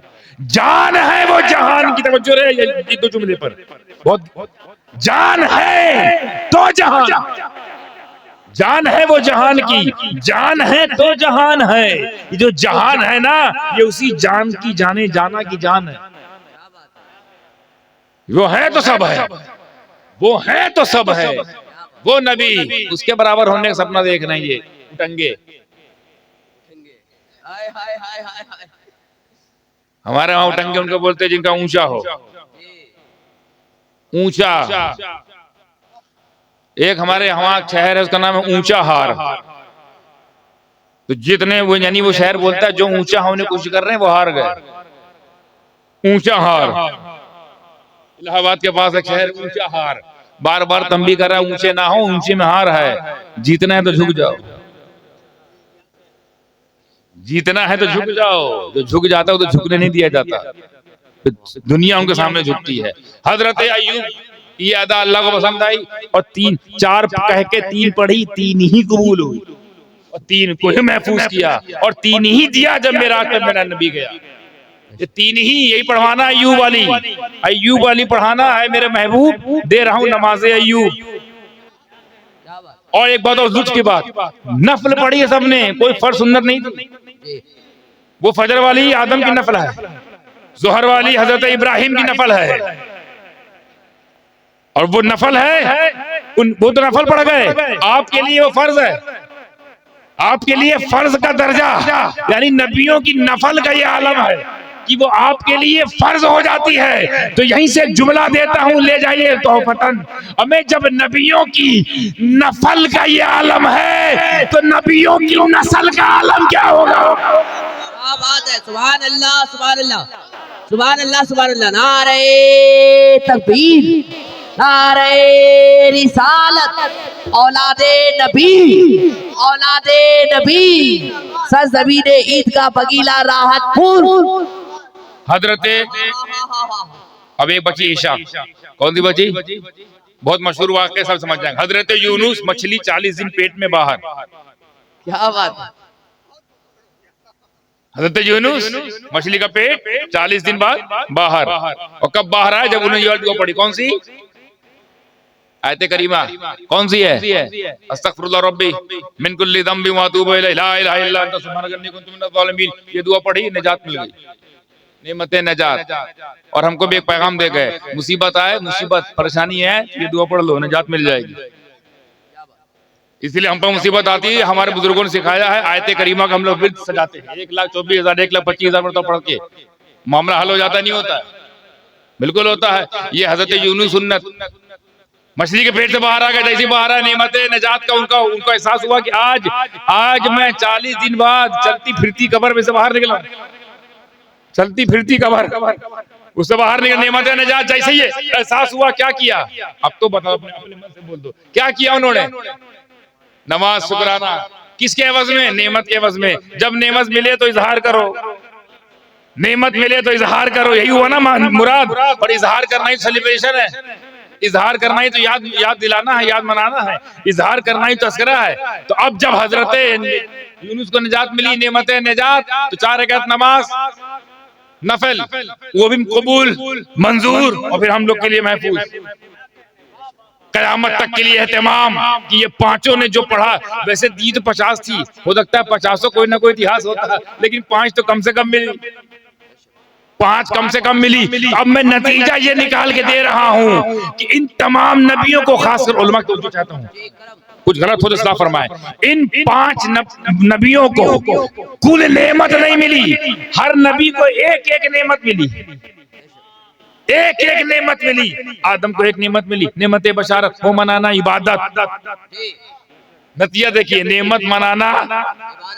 जान है वो जहान की, तवज्जो रहे ये 2 जुमले पर, बहुत जान है तो जहान, जान है वो जहान की, जान है तो जहान है। ये जो जहान है ना, ये उसी जान की जाने जाना की जान है। वो है तो सब है, वो है तो सब है। वो नबी, उसके बराबर होने का सपना देख रहे हैं ये उटंगे।
हाय हाय हाय हाय हाय।
हमारे वहां उटंगे उनको बोलते हैं जिनका ऊंचा हो, ऊंचा। एक हमारे वहां शहर है उसका नाम है ऊंचा हार। तो जितने वो यानी वो शहर बोलता है जो ऊंचा होने की कोशिश कर रहे हैं वो हार गए। ऊंचा हार, इलाहाबाद के पास एक शहर ऊंचा हार, बार बार तंबी कर रहा है ऊंचे ना हो, ऊंचे में हार है। जीतना है तो झुक जाओ, जीतना है तो झुक जाओ। जो झुक जाता है तो झुकने नहीं दिया जाता, तो दुनिया उनके सामने झुकती है। हजरत अय्यूब ये अदा अल्लाह को पसंद आई और 4 कह के 3 पढ़ी, 3 ही कबूल हुई और 3 को ही महफूज किया और 3 ही दिया जब मेराज पे मेरा नबी गया। ये 3 ही, यही पढ़वाना अय्यूब वाली, अय्यूब वाली पढ़ाना है। मेरे महबूब दे रहा हूं नमाज अय्यूब। और एक बात और लुत्फ की बात, नफल पढ़ी है सबने, कोई फर्ज सुन्नत नहीं थी। वो फजर वाली आदम की नफल है, जोहर वाली हजरत इब्राहिम की नफल है, और वो नफल है वो तो नफल पढ़ गए। आपके लिए वो फर्ज है, आपके लिए फर्ज का दर्जा, यानी नबियों की नफल का ये आलम है कि वो आपके लिए फर्ज हो जाती है। तो यहीं से एक जुमला देता हूं, ले जाइए तोहफतन। हमें जब नबियों की नफल का ये आलम है तो नबियों की नस्ल का आलम क्या होगा।
क्या बात है, सुभान अल्लाह सुभान अल्लाह सुभान अल्लाह सुभान अल्लाह। नारे तकबीर, नारे रिसालत, औलादे नबी, औलादे नबी, सरज़मीने ईद का बगीला राहतपुर।
हजरते अब एक बची ईशा, कौन सी बची, बहुत मशहूर वाक़या, सब समझ जाएंगे। हजरत यूनुस मछली 40 दिन पेट में बाहर।
क्या बात है,
हजरत यूनुस मछली का पेट 40 दिन बाद बाहर। और कब बाहर आया, जब उन्हें ये दुआ पड़ी, कौन सी आयत करीमा, कौन सी है, अस्तगफिरुल्लाह रब्बी मिन कुल्ली ज़ंबि व अतूबु इलैहि ला इलाहा इल्ला अंता सुब्हानका इन्नी कुन्तु मिनज़ ज़ालिमीन। ये दुआ पढ़ी, निजात मिल गई, नेमते नजात। और हमको भी एक पैगाम दे गए, मुसीबत आए, मुसीबत परेशानी है, ये दुआ पढ़ लो, निजात मिल जाएगी। इसलिए हम पर मुसीबत आती है, हमारे बुजुर्गों ने सिखाया है, आयत करीमा का हम लोग विर्द सजाते हैं। 1,24,000 1,25,000 मरतबा पढ़ के मामला हल हो जाता नहीं होता है, बिल्कुल होता है। ये हजरत यूनुस सुन्नत मछली के पेट से बाहर आ गए, जैसे बाहर आए नेमत नजात का उनको एहसास हुआ कि आज मैं 40 दिन बाद चलती फिरती कब्र में से बाहर निकला, चलती फिरती कब्र उससे बाहर निकल, नेमत नजात जैसे ही एहसास हुआ, क्या किया? अब तो बताओ, अपने मन से बोल दो, क्या किया उन्होंने? नमाज शुक्राना, किसके एवज में? नेमत के एवज में। जब नेमत मिले तो इजहार करो, नेमत मिले तो इजहार करो, यही हुआ ना मुराद। और इजहार करना ही सेलिब्रेशन है, इजहार करना ही तो याद दिलाना है, याद मनाना है, इजहार करना ही तस्करा है। तो अब जब हजरत यूनुस को निजात मिली, नेमत निजात, तो 4 रकात नमाज नफल, वो भी कबूल मंजूर, और फिर हम लोग के लिए महफूज, कयामत तक के लिए एहतमाम कि ये पांचों ने जो पढ़ा। वैसे दी तो 50 थी, हो सकता है 50 कोई ना कोई इतिहास होता है, लेकिन 5 तो कम से कम मिली, 5 कम से कम मिली। अब मैं नतीजा ये निकाल के दे रहा हूं कि इन तमाम नबियों को, खासकर उलमा को जो चाहता हूं, कुछ गलत हो तो इस्लाह फरमाए, इन 5 नबियों को कुल नेमत नहीं मिली, हर नबी को एक एक नेमत मिली, एक एक नेमत मिली। आदम को एक नेमत मिली, नेमत बशारत, वो मनाना इबादत। नतीजा देखिए, नेमत मनाना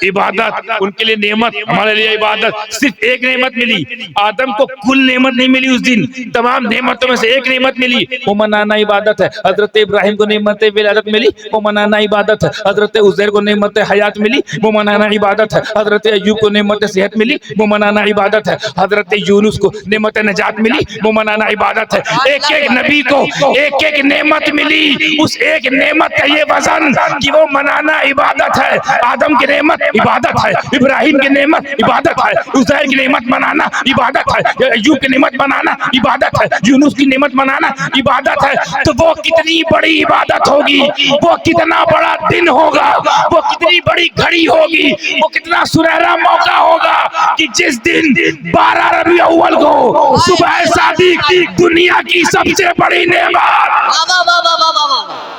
इबादत, उनके लिए नेमत, हमारे लिए इबादत। सिर्फ एक नेमत मिली, आदम को कुल नेमत नहीं मिली उस दिन, तमाम नेमतों में से एक नेमत मिली, वो मनाना इबादत है। हजरत इब्राहिम को नेमत विलादत मिली, वो मनाना इबादत है। हजरत उज़ैर को नेमत हयात मिली, वो मनाना इबादत है। हजरत अय्यूब को नेमत सेहत मिली, वो मनाना इबादत है। हजरत यूनुस को नेमत नजात मिली, वो मनाना इबादत है। एक एक नबी को एक एक नेमत मिली, उस एक नेमत का ये वजन कि वो मनाना इबादत है। आदम की नेमत इबादत है, इब्राहिम की नेमत इबादत है, उज़ैर की नेमत मनाना इबादत है, अय्यूब की नेमत मनाना इबादत है, यूनुस की नेमत मनाना इबादत है। तो वो कितनी बड़ी इबादत होगी, वो कितना बड़ा दिन होगा, वो कितनी बड़ी घड़ी होगी, वो कितना सुनहरा मौका होगा कि जिस दिन 12 रबी अव्वल को सुबह सादिक दुनिया की सबसे बड़ी नेमत,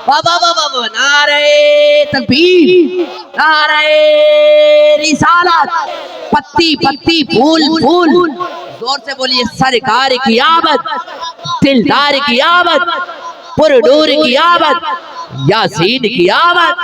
नारे तकबीर, नारे रिसालत, पत्ती पत्ती फूल फूल, जोर से बोलिए सरकार की आमद, दिलदार की आमद, पुरनूर की आमद, यासीन की आमद।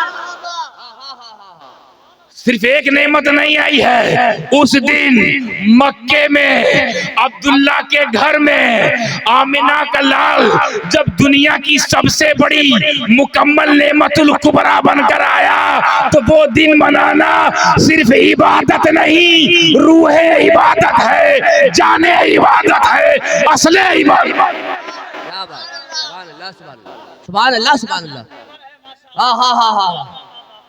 सिर्फ एक नेमत नहीं आई है, उस दिन मक्के में अब्दुल्ला के घर में आमिना का लाल जब दुनिया की सबसे बड़ी मुकम्मल नेमतुल कुबरा बनकर आया, तो वो दिन मनाना सिर्फ इबादत नहीं, रूह इबादत है, जाने इबादत है, असले इबादत।
क्या बात, सुभान अल्लाह, सुभान अल्लाह, सुभान अल्लाह। हाँ हाँ हाँ हाँ,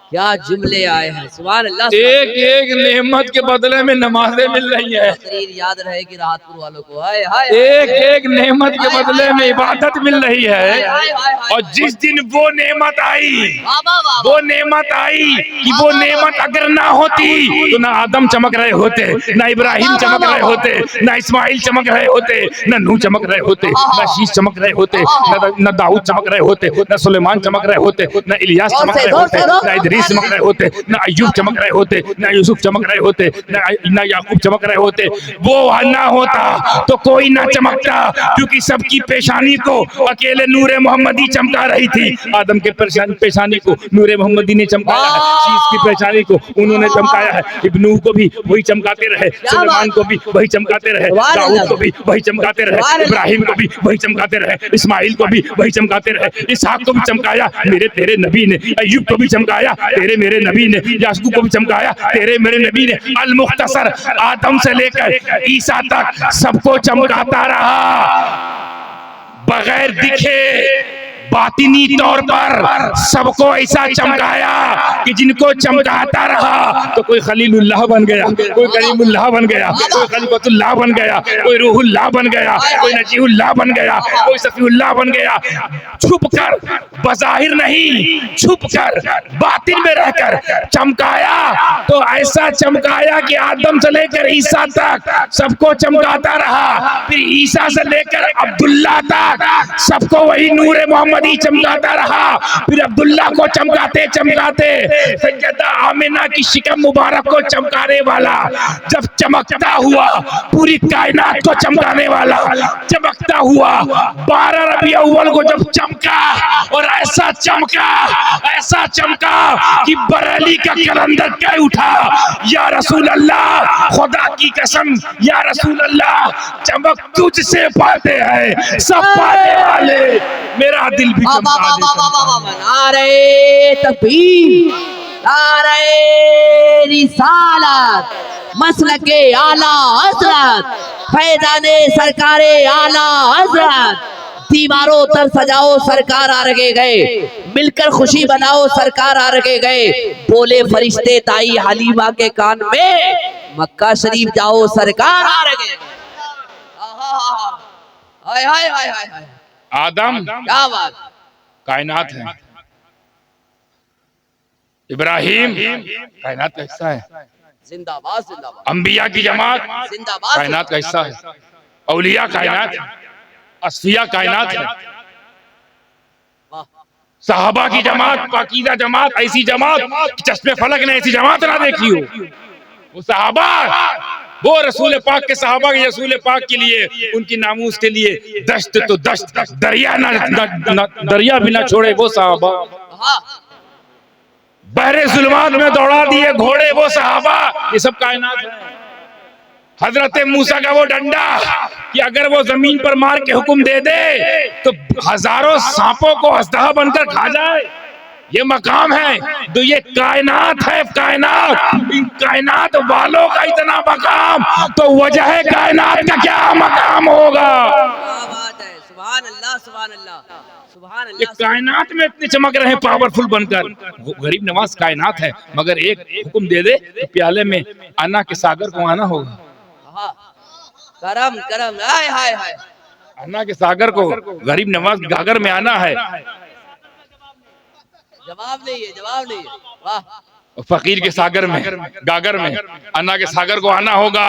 क्या जुमले आए हैं, सुभान अल्लाह।
एक एक नेमत के बदले में नमाजें मिल रही है।
तकरीर याद रहेगी राहतपुर वालों को, हाय हाय,
एक एक नेमत के बदले में इबादत मिल रही है। और जिस दिन वो नेमत आई, वो नेमत आई कि वो नेमत अगर ना होती तो ना आदम चमक रहे होते, ना इब्राहिम चमक रहे होते, ना इस्माइल चमक रहे होते, ना नूह चमक रहे होते, ना शीश चमक रहे होते, ना दाऊद चमक रहे होते, ना सुलेमान चमक रहे होते, ना इलियास चमक रहे होते, ना इदरीस चमक रहे होते, ना अय्यूब चमक रहे होते, ना यूसुफ चमक रहे होते, ना याकूब चमक रहे होते। वो ना होता तो कोई ना चमकता, क्योंकि सबकी पेशानी को अकेले नूरे मोहम्मदी चमका रही थी। आदम के पेशानी को नूरे मोहम्मदी ने चमकाया है, शीश की पेशानी को उन्होंने चमकाया है, इब्नू को भी वही चमकाते रहे, सुलेमान को भी वही चमकाते रहे, दाऊद को भी वही चमकाते रहे, इब्राहिम को भी वही चमकाते रहे, इस्माइल को भी वही चमकाते रहे, इसहाक को भी चमकाया मेरे तेरे नबी ने, अय्यूब को भी चमकाया तेरे मेरे नबी ने, याकूब को भी चमकाया तेरे मेरे नबी ने। अल मुख्तसर आदम से लेकर ईसा तक सबको चमकाता रहा, बगैर दिखे बातिनी तौर पर सबको ऐसा चमकाया कि जिनको चमकाता रहा तो कोई खलीलुल्लाह बन गया, कोई करीमुल्लाह बन गया, कोई खलीफतुल्लाह बन गया, कोई रूहुल्लाह बन गया, कोई नजीहुल्लाह बन गया, कोई सफीउल्लाह बन गया। छुप कर, बज़ाहिर नहीं, छुप कर बातिन में रहकर चमकाया। तो ऐसा चमकाया कि आदम से लेकर ईसा तक सबको चमकाता रहा, फिर ईसा से लेकर अब्दुल्ला तक सबको वही नूरे मोहम्मद बकरी चमकाता रहा, फिर अब्दुल्ला को चमकाते चमकाते सैयदा आमिना की शिकम मुबारक को चमकाने वाला जब चमकता हुआ पूरी कायनात को चमकाने वाला चमकता हुआ 12 रबी अव्वल को जब चमका और ऐसा चमका कि बरेली का कलंदर कह उठा, या रसूल अल्लाह, खुदा की कसम या रसूल अल्लाह, चमक तुझसे पाते हैं सब पाने वाले, मेरा दिल भी चमका दे।
नारे तकबीर, नारे रिसालत, मसलके आला हजरत, फैजाने सरकारे आला हजरत, दीवारों तर सजाओ सरकार आ रखे गए, मिलकर खुशी बनाओ सरकार आ रखे गए, बोले फरिश्ते ताई हलीमा के कान में, मक्का शरीफ जाओ सरकार आ रखे गए। हाय हाय हाय हाय हाय,
आदम
क्या बात,
कायनात है, इब्राहिम कायनात का हिस्सा है,
जिंदाबाद जिंदाबाद,
अंबिया की जमात
जिंदाबाद
कायनात का हिस्सा है, औलिया कायनात है, असफिया कायनात है, सहाबा की जमात पाकीज़ा जमात, ऐसी जमात चश्मे फलक ने ऐसी जमात ना देखी हो। वो सहाबा, वो रसूल पाक के सहाबा के रसूल पाक के लिए, उनकी नामूस के लिए दश्त तो दश्त, दरिया भी ना छोड़े वो सहाबा, बहरे जुल्मात में दौड़ा दिए घोड़े वो सहाबा, ये सब कायनात है। हजरत मूसा का वो डंडा कि अगर वो जमीन पर मार के हुक्म दे दे तो हजारों सांपों को अजदहा बनकर खा जाए, ये मकाम है। तो ये कायनात है, कायनात, इन कायनात वालों का इतना मकाम, तो वजह कायनात का क्या मकाम होगा।
सुभान अल्लाह सुभान अल्लाह सुभान
ये
अल्लाह।
कायनात में इतने चमक रहे हैं पावरफुल बनकर, गरीब नवाज कायनात है, मगर एक हुक्म दे दे तो प्याले में अन्ना के सागर को आना होगा।
करम करम, हाय हाय हाय,
अन्ना के सागर को गरीब नवाज गागर में आना है,
जवाब नहीं है, जवाब नहीं है, वाह।
फकीर के सागर में गागर में अन्ना के सागर को आना होगा।